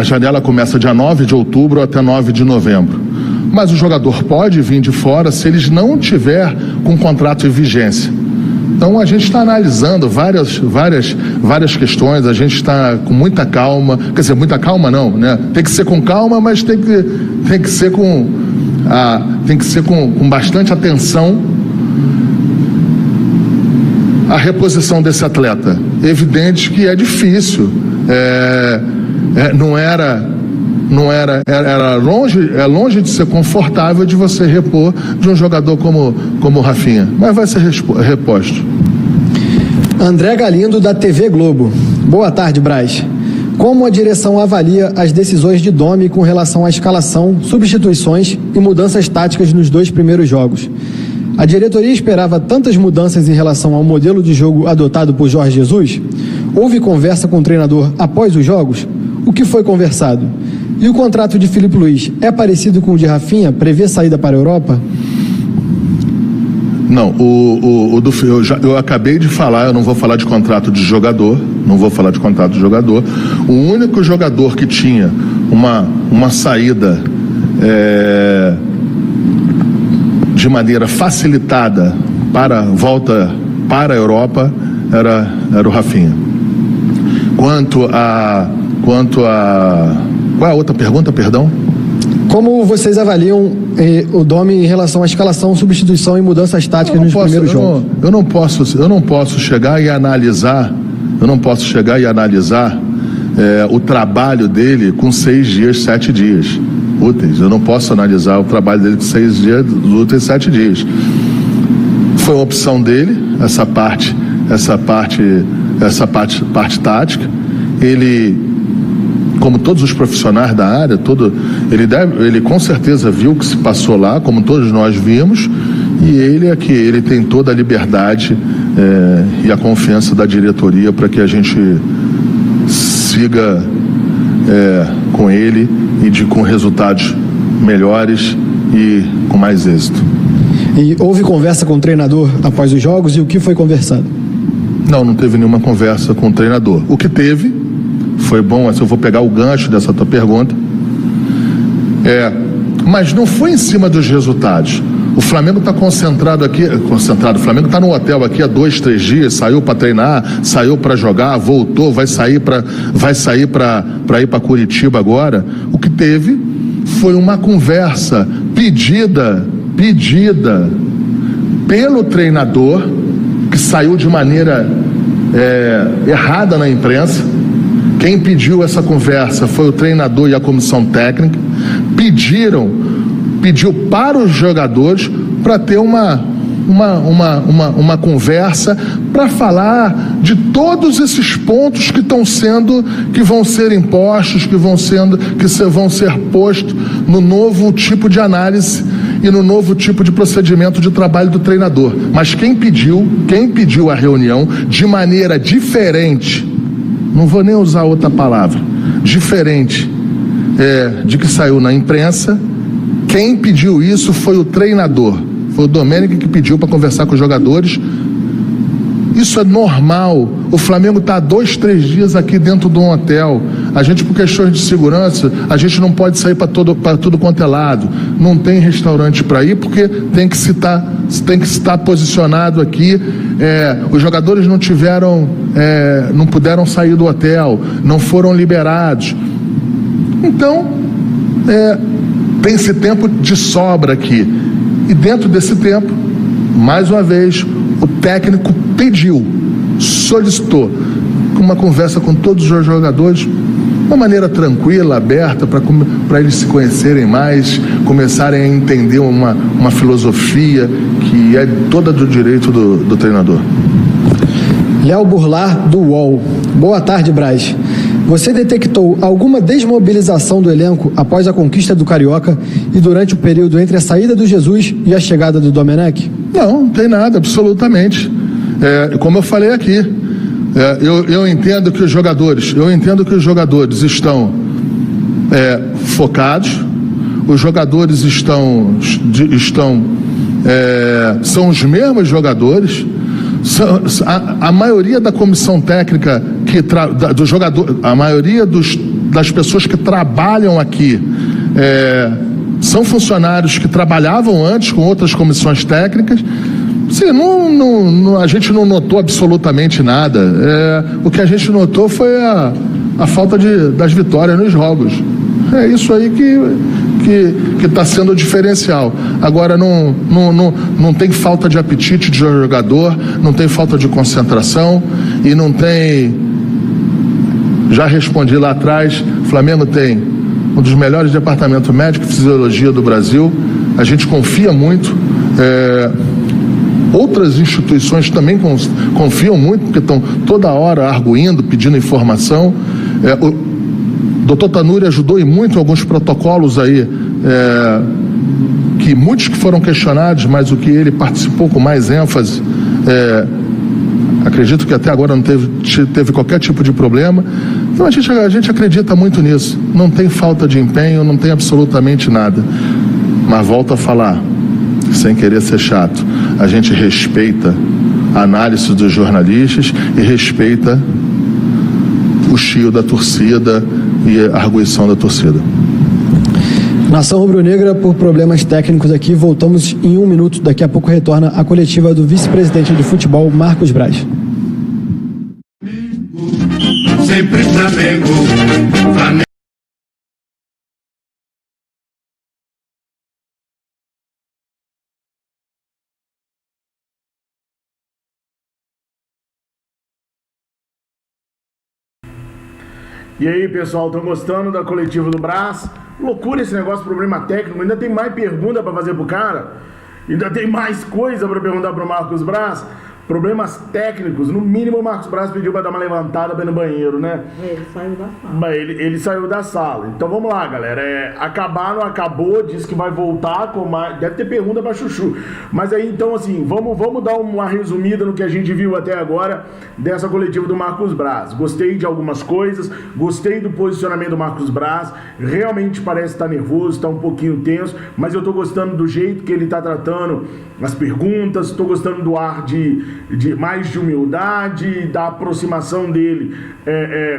janela começa dia 9 de outubro até 9 de novembro. Mas o jogador pode vir de fora se eles não tiver com contrato em vigência. Então a gente está analisando várias questões, a gente está com muita calma, quer dizer, muita calma não, né? Tem que ser com calma, mas tem que ser com bastante atenção a reposição desse atleta. Evidente que é difícil, era longe de ser confortável de você repor de um jogador como o Rafinha, mas vai ser reposto. André Galindo, da TV Globo. Boa tarde, Braz. Como a direção avalia as decisões de Domi com relação à escalação, substituições e mudanças táticas nos 2 primeiros jogos? A diretoria esperava tantas mudanças em relação ao modelo de jogo adotado por Jorge Jesus? Houve conversa com o treinador após os jogos? O que foi conversado? E o contrato de Filipe Luís é parecido com o de Rafinha? Prevê saída para a Europa? Não, eu acabei de falar, eu não vou falar de contrato de jogador, O único jogador que tinha uma saída de maneira facilitada para volta para a Europa era o Rafinha. Quanto a qual é a outra pergunta, perdão? Como vocês avaliam o Domi em relação à escalação, substituição e mudanças táticas nos primeiros jogos? Eu não posso chegar e analisar o trabalho dele com 6 dias, 7 dias úteis. Eu não posso analisar o trabalho dele com 6 dias úteis, 7 dias. Foi uma opção dele, essa parte tática. Ele, como todos os profissionais da área, ele com certeza viu o que se passou lá, como todos nós vimos, e ele tem toda a liberdade e a confiança da diretoria para que a gente siga com ele com resultados melhores e com mais êxito. E houve conversa com o treinador após os jogos, e o que foi conversado? Não teve nenhuma conversa com o treinador. O que teve foi bom, eu vou pegar o gancho dessa tua pergunta, mas não foi em cima dos resultados. O Flamengo está concentrado, o Flamengo está no hotel aqui há 2, 3 dias, saiu para treinar, saiu para jogar, voltou, vai sair para ir para Curitiba agora. O que teve foi uma conversa pedida pelo treinador, que saiu de maneira errada na imprensa. Quem pediu essa conversa foi o treinador e a comissão técnica. Pediu para os jogadores para ter uma conversa para falar de todos esses pontos que vão ser impostos, que vão ser postos no novo tipo de análise e no novo tipo de procedimento de trabalho do treinador. Mas quem pediu a reunião de maneira diferente, não vou nem usar outra palavra, diferente de que saiu na imprensa, quem pediu isso foi o treinador, foi o Domênico que pediu para conversar com os jogadores. Isso é normal. O Flamengo está há 2, 3 dias aqui dentro de um hotel. A gente, por questões de segurança, a gente não pode sair para tudo quanto é lado. Não tem restaurante para ir porque tem que estar posicionado aqui. Os jogadores não puderam sair do hotel, não foram liberados. Então, tem esse tempo de sobra aqui. E dentro desse tempo, mais uma vez, o técnico pediu, solicitou uma conversa com todos os jogadores, de uma maneira tranquila, aberta, para eles se conhecerem mais, começarem a entender uma filosofia que é toda do direito do treinador. Léo Burlar, do UOL. Boa tarde, Braz. Você detectou alguma desmobilização do elenco após a conquista do Carioca e durante o período entre a saída do Jesus e a chegada do Domenech? Não tem nada, absolutamente. Como eu falei aqui, eu entendo que os jogadores estão focados, os jogadores são os mesmos jogadores. A maioria da comissão técnica do jogador, a maioria das pessoas que trabalham aqui são funcionários que trabalhavam antes com outras comissões técnicas. Sim, a gente não notou absolutamente nada. O que a gente notou foi a falta das vitórias nos jogos. É isso aí que está sendo o diferencial. Agora não tem falta de apetite de jogador, não tem falta de concentração e não tem. Já respondi lá atrás, o Flamengo tem um dos melhores departamentos médico e fisiologia do Brasil. A gente confia muito. Outras instituições também confiam muito, porque estão toda hora arguindo, pedindo informação. O Dr. Tanuri ajudou e muito em alguns protocolos aí, que muitos que foram questionados, mas o que ele participou com mais ênfase, acredito que até agora não teve qualquer tipo de problema. Então a gente acredita muito nisso. Não tem falta de empenho, não tem absolutamente nada. Mas volto a falar, sem querer ser chato, a gente respeita a análise dos jornalistas e respeita o chio da torcida e a arguição da torcida. Nação Rubro-Negra, por problemas técnicos aqui, voltamos em 1 minuto. Daqui a pouco retorna a coletiva do vice-presidente de futebol, Marcos Braz. Sempre Flamengo, Flamengo. E aí, pessoal, estão gostando da coletiva do Braz? Loucura esse negócio, problema técnico. Ainda tem mais pergunta para fazer pro cara? Ainda tem mais coisa para perguntar pro Marcos Braz? Problemas técnicos, no mínimo o Marcos Braz pediu para dar uma levantada bem no banheiro, né? Ele saiu da sala. Ele saiu da sala. Então vamos lá, galera. Acabar, não acabou, disse que vai voltar com mais. Deve ter pergunta para Chuchu. Mas aí então, assim, vamos dar uma resumida no que a gente viu até agora dessa coletiva do Marcos Braz. Gostei de algumas coisas, gostei do posicionamento do Marcos Braz. Realmente parece estar nervoso, está um pouquinho tenso, mas eu tô gostando do jeito que ele tá tratando as perguntas, tô gostando do ar de mais de humildade, da aproximação dele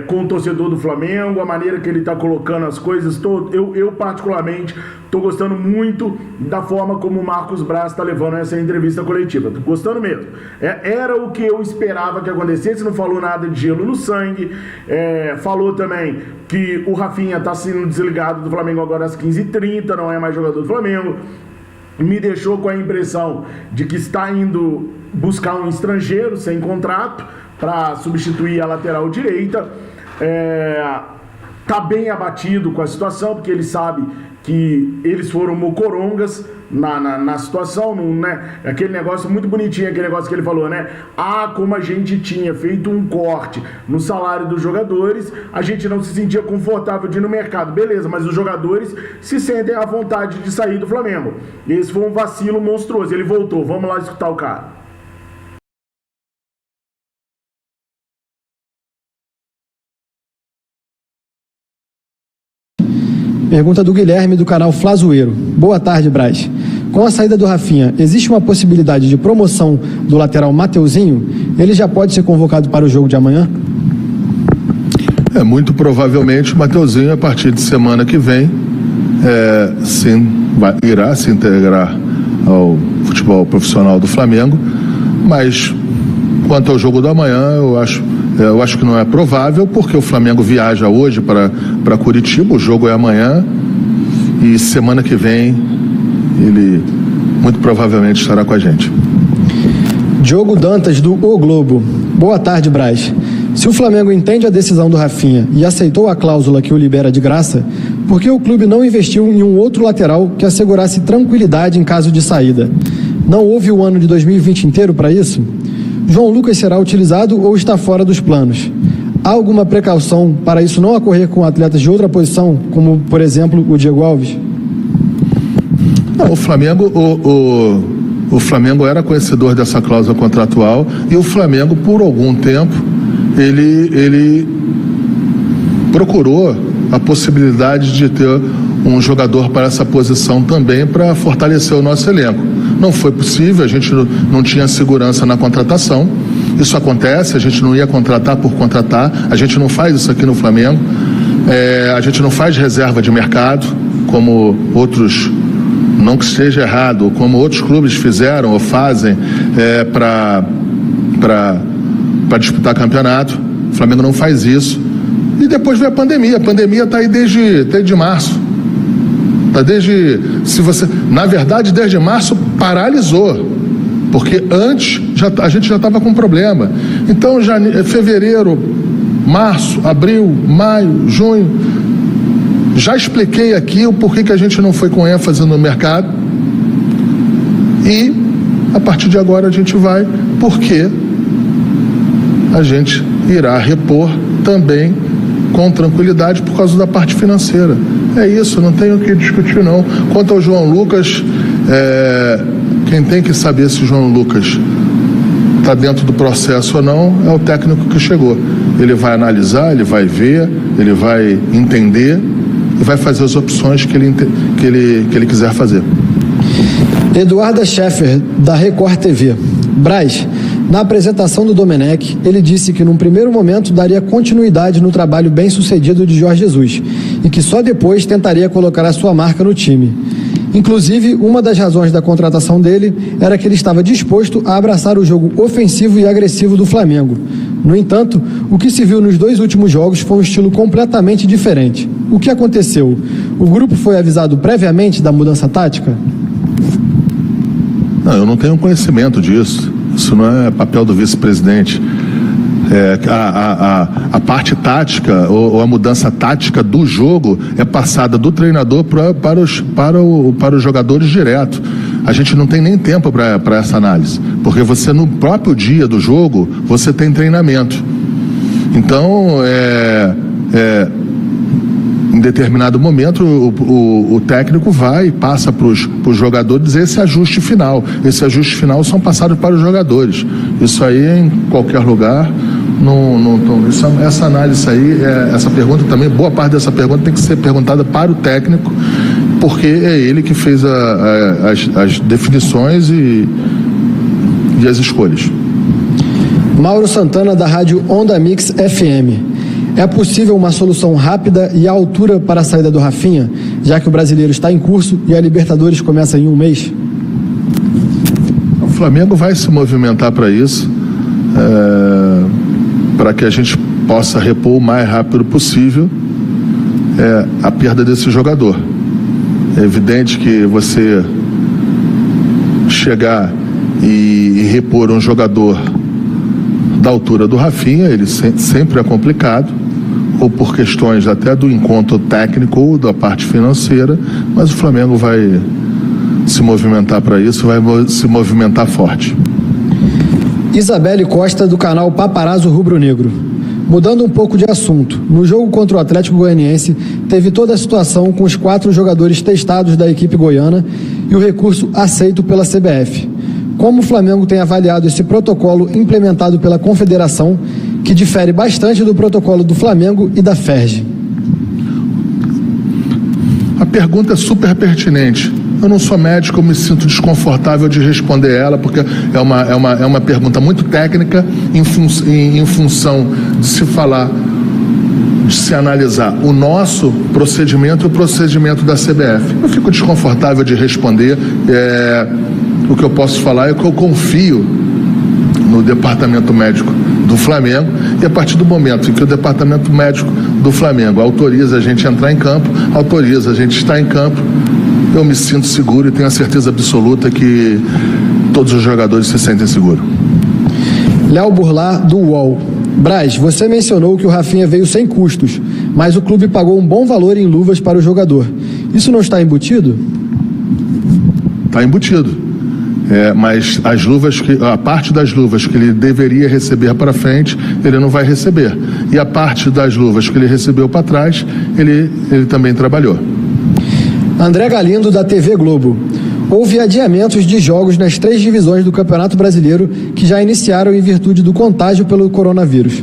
com o torcedor do Flamengo, a maneira que ele está colocando as coisas. Eu particularmente estou gostando muito da forma como o Marcos Braz está levando essa entrevista coletiva. Estou gostando mesmo. Era o que eu esperava que acontecesse, não falou nada de gelo no sangue, falou também que o Rafinha está sendo desligado do Flamengo agora às 15h30, não é mais jogador do Flamengo. Me deixou com a impressão de que está indo buscar um estrangeiro sem contrato para substituir a lateral direita. Está bem abatido com a situação, porque ele sabe que eles foram mocorongas na situação, né? Aquele negócio muito bonitinho, aquele negócio que ele falou, né? Como a gente tinha feito um corte no salário dos jogadores, a gente não se sentia confortável de ir no mercado. Beleza, mas os jogadores se sentem à vontade de sair do Flamengo. Esse foi um vacilo monstruoso. Ele voltou. Vamos lá escutar o cara. Pergunta do Guilherme, do canal Flazoeiro. Boa tarde, Braz. Com a saída do Rafinha, existe uma possibilidade de promoção do lateral Mateuzinho? Ele já pode ser convocado para o jogo de amanhã? Muito provavelmente o Mateuzinho, a partir de semana que vem, irá se integrar ao futebol profissional do Flamengo, mas quanto ao jogo do amanhã, eu acho que não é provável, porque o Flamengo viaja hoje para Curitiba, o jogo é amanhã, e semana que vem ele muito provavelmente estará com a gente. Diogo Dantas, do O Globo. Boa tarde, Braz. Se o Flamengo entende a decisão do Rafinha e aceitou a cláusula que o libera de graça, por que o clube não investiu em um outro lateral que assegurasse tranquilidade em caso de saída? Não houve o ano de 2020 inteiro para isso? João Lucas será utilizado ou está fora dos planos? Há alguma precaução para isso não ocorrer com atletas de outra posição, como, por exemplo, o Diego Alves? Não, o Flamengo era conhecedor dessa cláusula contratual e o Flamengo, por algum tempo, ele procurou a possibilidade de ter um jogador para essa posição também, para fortalecer o nosso elenco. Não foi possível, a gente não tinha segurança na contratação. Isso acontece, a gente não ia contratar por contratar, a gente não faz isso aqui no Flamengo. A gente não faz reserva de mercado, como outros, não que esteja errado, como outros clubes fizeram ou fazem para disputar campeonato. O Flamengo não faz isso. E depois veio a pandemia está aí desde março. Na verdade, desde março paralisou, porque antes a gente já estava com problema. Então, fevereiro, março, abril, maio, junho, já expliquei aqui o porquê que a gente não foi com ênfase no mercado, e a partir de agora a gente vai, porque a gente irá repor também com tranquilidade por causa da parte financeira. É isso, não tenho o que discutir não. Quanto ao João Lucas, quem tem que saber se o João Lucas está dentro do processo ou não é o técnico que chegou. Ele vai analisar, ele vai ver, ele vai entender e vai fazer as opções que ele quiser fazer. Eduarda Scheffer, da Record TV. Braz, na apresentação do Domenech, ele disse que num primeiro momento daria continuidade no trabalho bem sucedido de Jorge Jesus e que só depois tentaria colocar a sua marca no time. Inclusive, uma das razões da contratação dele era que ele estava disposto a abraçar o jogo ofensivo e agressivo do Flamengo. No entanto, o que se viu nos 2 últimos jogos foi um estilo completamente diferente. O que aconteceu? O grupo foi avisado previamente da mudança tática? Não, eu não tenho conhecimento disso. Isso não é papel do vice-presidente. A parte tática ou a mudança tática do jogo é passada do treinador para os jogadores direto. A gente não tem nem tempo para essa análise, porque você no próprio dia do jogo você tem treinamento. Então em determinado momento o técnico vai e passa para os jogadores esse ajuste final. Esse ajuste final são passados para os jogadores. Isso aí em qualquer lugar. Essa análise aí, essa pergunta também, boa parte dessa pergunta tem que ser perguntada para o técnico, porque é ele que fez as definições e as escolhas. Mauro Santana, da rádio Onda Mix FM. É possível uma solução rápida e à altura para a saída do Rafinha, já que o brasileiro está em curso e a Libertadores começa em um mês? O Flamengo vai se movimentar para isso, para que a gente possa repor o mais rápido possível a perda desse jogador. É evidente que você chegar e repor um jogador da altura do Rafinha, ele sempre é complicado, ou por questões até do encontro técnico ou da parte financeira, mas o Flamengo vai se movimentar para isso, vai se movimentar forte. Isabelle Costa, do canal Paparazzo Rubro Negro. Mudando um pouco de assunto, no jogo contra o Atlético Goianiense, teve toda a situação com os 4 jogadores testados da equipe goiana e o recurso aceito pela CBF. Como o Flamengo tem avaliado esse protocolo implementado pela Confederação, que difere bastante do protocolo do Flamengo e da FERJ? A pergunta é super pertinente. Eu não sou médico, eu me sinto desconfortável de responder ela, porque é uma pergunta muito técnica em função de se falar, de se analisar o nosso procedimento e o procedimento da CBF. Eu fico desconfortável de responder. O que eu posso falar é que eu confio no departamento médico do Flamengo, e a partir do momento em que o departamento médico do Flamengo autoriza a gente a entrar em campo, autoriza a gente a estar em campo, eu me sinto seguro e tenho a certeza absoluta que todos os jogadores se sentem seguros. Léo Burlar, do UOL. Braz, você mencionou que o Rafinha veio sem custos, mas o clube pagou um bom valor em luvas para o jogador. Isso não está embutido? Está embutido. Mas a parte das luvas que ele deveria receber para frente, ele não vai receber. E a parte das luvas que ele recebeu para trás, ele também trabalhou. André Galindo, da TV Globo. Houve adiamentos de jogos nas 3 divisões do Campeonato Brasileiro que já iniciaram em virtude do contágio pelo coronavírus.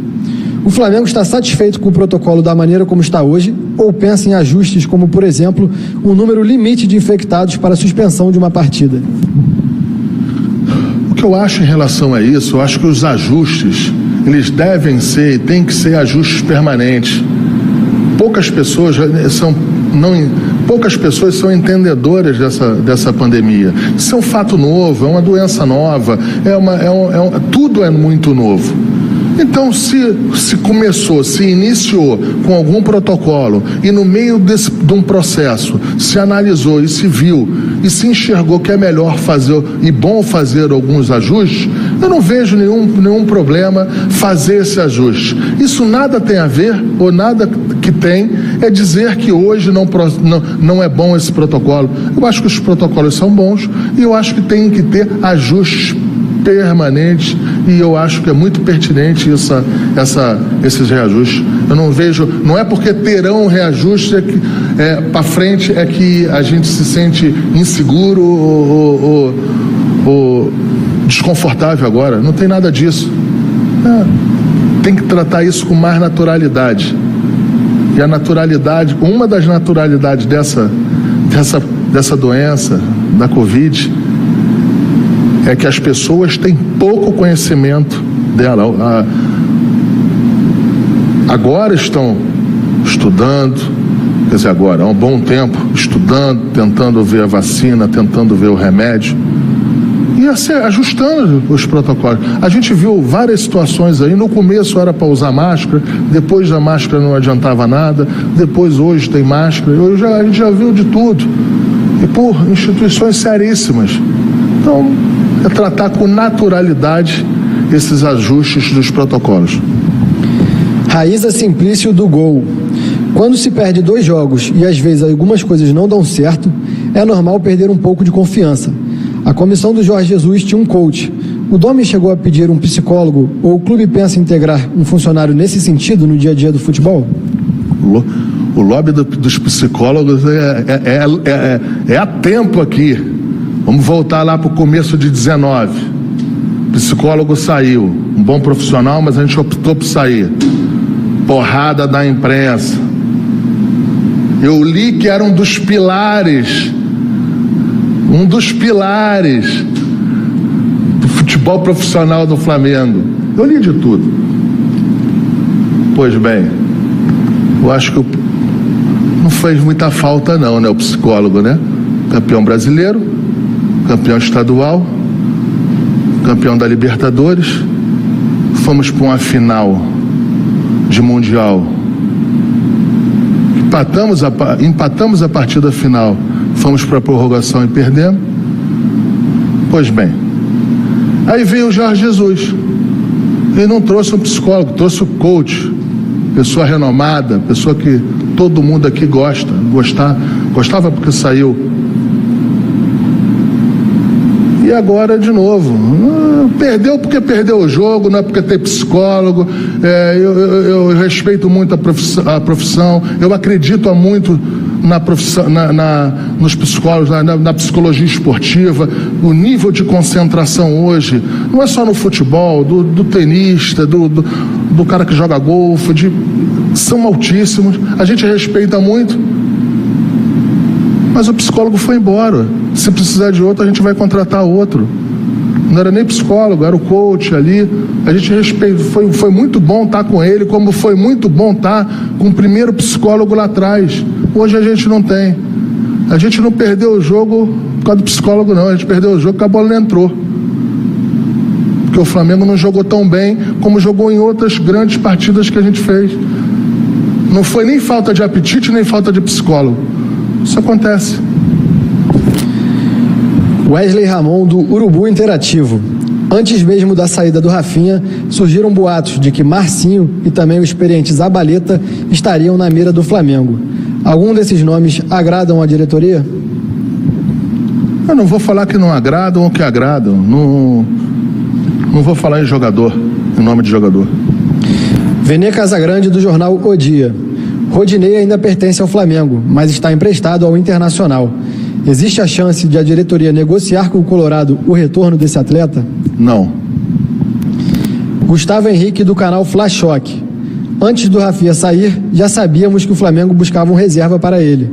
O Flamengo está satisfeito com o protocolo da maneira como está hoje ou pensa em ajustes como, por exemplo, um número limite de infectados para a suspensão de uma partida? O que eu acho em relação a isso, eu acho que os ajustes, eles devem ser e têm que ser ajustes permanentes. Poucas pessoas são entendedoras dessa pandemia. Isso é um fato novo, é uma doença nova, tudo é muito novo. Então, se iniciou com algum protocolo e no meio de um processo se analisou e se viu e se enxergou que é melhor fazer e bom fazer alguns ajustes, eu não vejo nenhum problema fazer esse ajuste. Isso nada tem a ver, ou nada que tem, é dizer que hoje não é bom esse protocolo. Eu acho que os protocolos são bons e eu acho que tem que ter ajustes permanentes, e eu acho que é muito pertinente esses reajustes. Eu não vejo, não é porque terão reajuste para frente é que a gente se sente inseguro ou desconfortável agora. Não tem nada disso. Tem que tratar isso com mais naturalidade. E a naturalidade, uma das naturalidades dessa doença, da Covid, é que as pessoas têm pouco conhecimento dela. Agora estão estudando, quer dizer, agora, há um bom tempo, estudando, tentando ver a vacina, tentando ver o remédio e ajustando os protocolos. A gente viu várias situações aí, no começo era para usar máscara, depois a máscara não adiantava nada, depois hoje tem máscara, a gente já viu de tudo, e por instituições seríssimas. Então, é tratar com naturalidade esses ajustes dos protocolos. Raíza Simplício, do Gol. Quando se perde 2 jogos e às vezes algumas coisas não dão certo, é normal perder um pouco de confiança. A comissão do Jorge Jesus tinha um coach. O Domi chegou a pedir um psicólogo ou o clube pensa em integrar um funcionário nesse sentido no dia a dia do futebol? O lobby dos psicólogos é há tempo aqui. Vamos voltar lá para o começo de 19. O psicólogo saiu, um bom profissional, mas a gente optou por sair. Porrada da imprensa. Eu li que era um dos pilares do futebol profissional do Flamengo. Eu li de tudo. Pois bem, eu acho que não fez muita falta não, né, o psicólogo, né? Campeão brasileiro, campeão estadual, campeão da Libertadores, fomos para uma final de Mundial, empatamos a partida final, fomos para a prorrogação e perdemos. Pois bem, aí veio o Jorge Jesus, ele não trouxe um psicólogo, trouxe o coach, pessoa renomada, pessoa que todo mundo aqui gostava porque saiu agora de novo. Perdeu porque perdeu o jogo, não é porque tem psicólogo. Eu respeito muito a profissão, eu acredito muito na profissão, nos psicólogos, na psicologia esportiva. O nível de concentração hoje não é só no futebol, do tenista, do cara que joga golfe, são altíssimos. A gente respeita muito, mas o psicólogo foi embora. Se precisar de outro, a gente vai contratar outro. Não era nem psicólogo, era o coach ali. A gente respeita. Foi muito bom estar com ele, como foi muito bom estar com o primeiro psicólogo lá atrás. Hoje a gente não tem. A gente não perdeu o jogo por causa do psicólogo, não. A gente perdeu o jogo porque a bola não entrou. Porque o Flamengo não jogou tão bem como jogou em outras grandes partidas que a gente fez. Não foi nem falta de apetite, nem falta de psicólogo. Isso acontece. Wesley Ramon, do Urubu Interativo. Antes mesmo da saída do Rafinha, surgiram boatos de que Marcinho e também o experiente Zabaleta estariam na mira do Flamengo. Algum desses nomes agradam a diretoria? Eu não vou falar que não agradam ou que agradam. Não vou falar em jogador, em nome de jogador. Venê Casagrande, do jornal O Dia. Rodinei ainda pertence ao Flamengo, mas está emprestado ao Internacional. Existe a chance de a diretoria negociar com o Colorado o retorno desse atleta? Não. Gustavo Henrique, do canal Flash Shock. Antes do Rafinha sair, já sabíamos que o Flamengo buscava um reserva para ele.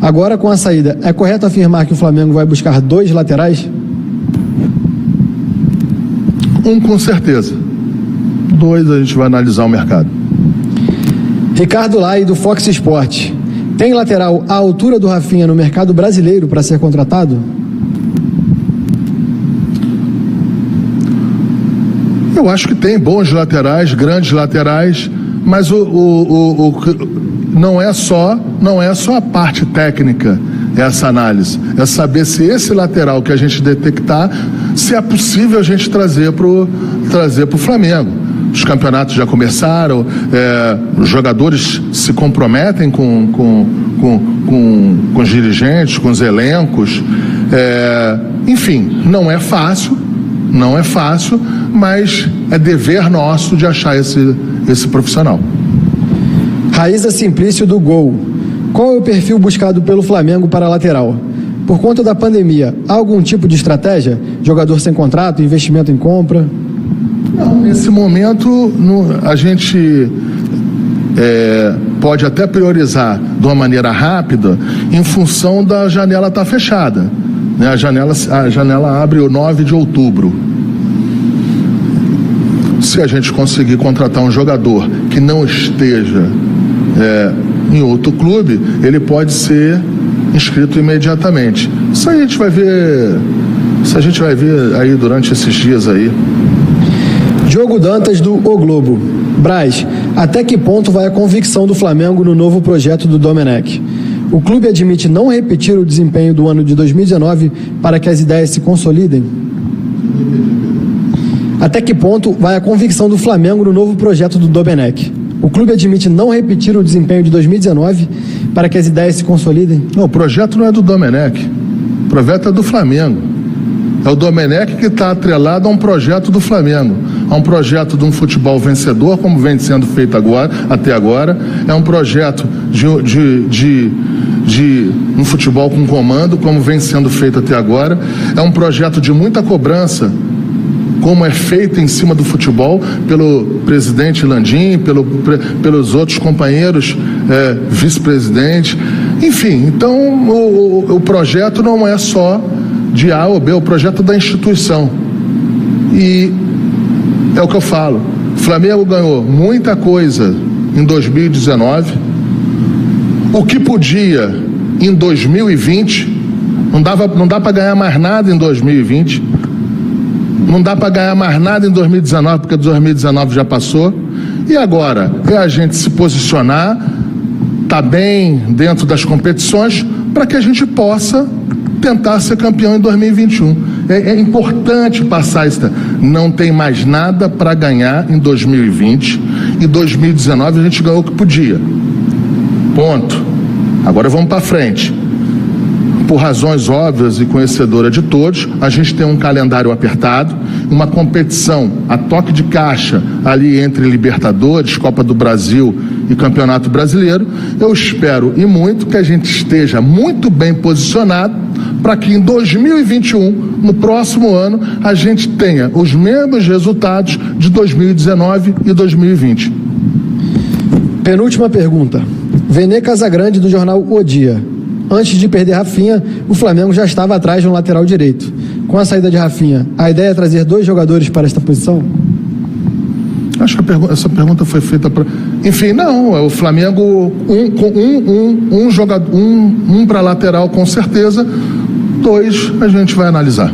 Agora, com a saída, é correto afirmar que o Flamengo vai buscar 2 laterais? Um com certeza. 2 a gente vai analisar o mercado. Ricardo Lai, do Fox Sport. Tem lateral à altura do Rafinha no mercado brasileiro para ser contratado? Eu acho que tem bons laterais, grandes laterais, mas não é só a parte técnica essa análise. É saber se esse lateral que a gente detectar, se é possível a gente trazer pro Flamengo. Os campeonatos já começaram, os jogadores se comprometem com os dirigentes, com os elencos. Enfim, não é fácil, mas é dever nosso de achar esse profissional. Raíza Simplício, do Gol. Qual é o perfil buscado pelo Flamengo para a lateral? Por conta da pandemia, há algum tipo de estratégia? Jogador sem contrato, investimento em compra? Não, nesse momento a gente pode até priorizar de uma maneira rápida em função da janela estar fechada. Né? A janela abre o 9 de outubro. Se a gente conseguir contratar um jogador que não esteja em outro clube, ele pode ser inscrito imediatamente. Isso aí a gente vai ver aí durante esses dias aí. Diogo Dantas, do O Globo. Braz, até que ponto vai a convicção do Flamengo no novo projeto do Domenech? O clube admite não repetir o desempenho do ano de 2019 para que as ideias se consolidem? Até que ponto vai a convicção do Flamengo no novo projeto do Domenech? O clube admite não repetir o desempenho de 2019 para que as ideias se consolidem? Não, o projeto não é do Domenech. O projeto é do Flamengo. É o Domenech que está atrelado a um projeto do Flamengo. A um projeto de um futebol vencedor, como vem sendo feito até agora. É um projeto de um futebol com comando, como vem sendo feito até agora. É um projeto de muita cobrança, como é feito em cima do futebol pelo presidente Landim, pelos outros companheiros vice-presidentes. Enfim, então o projeto não é só de A ou B, é o projeto da instituição. E é o que eu falo, o Flamengo ganhou muita coisa em 2019, o que podia em 2020, não dá para ganhar mais nada em 2020, não dá para ganhar mais nada em 2019, porque 2019 já passou. E agora é a gente se posicionar, tá bem dentro das competições, para que a gente possa tentar ser campeão em 2021. É importante passar isso. Não tem mais nada para ganhar em 2020. Em 2019 a gente ganhou o que podia. Ponto. Agora vamos para frente. por razões óbvias e conhecedora de todos, a gente tem um calendário apertado, uma competição a toque de caixa ali entre Libertadores, Copa do Brasil e Campeonato Brasileiro. Eu espero e muito que a gente esteja muito bem posicionado para que em 2021, no próximo ano, a gente tenha os mesmos resultados de 2019 e 2020. Penúltima pergunta. Vene Casagrande, do jornal O Dia. Antes de perder Rafinha, o Flamengo já estava atrás de um lateral direito. Com a saída de Rafinha, a ideia é trazer 2 jogadores para esta posição? Acho que essa pergunta foi feita para... Enfim, não, o Flamengo, um jogador, um para lateral com certeza, 2 a gente vai analisar.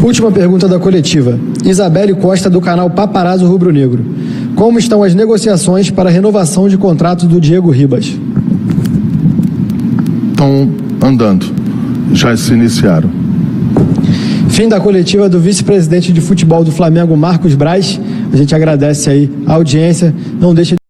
Última pergunta da coletiva. Isabelle Costa, do canal Paparazzo Rubro Negro. Como estão as negociações para a renovação de contrato do Diego Ribas? Estão andando, já se iniciaram. Fim da coletiva do vice-presidente de futebol do Flamengo, Marcos Braz. A gente agradece aí a audiência. Não deixa de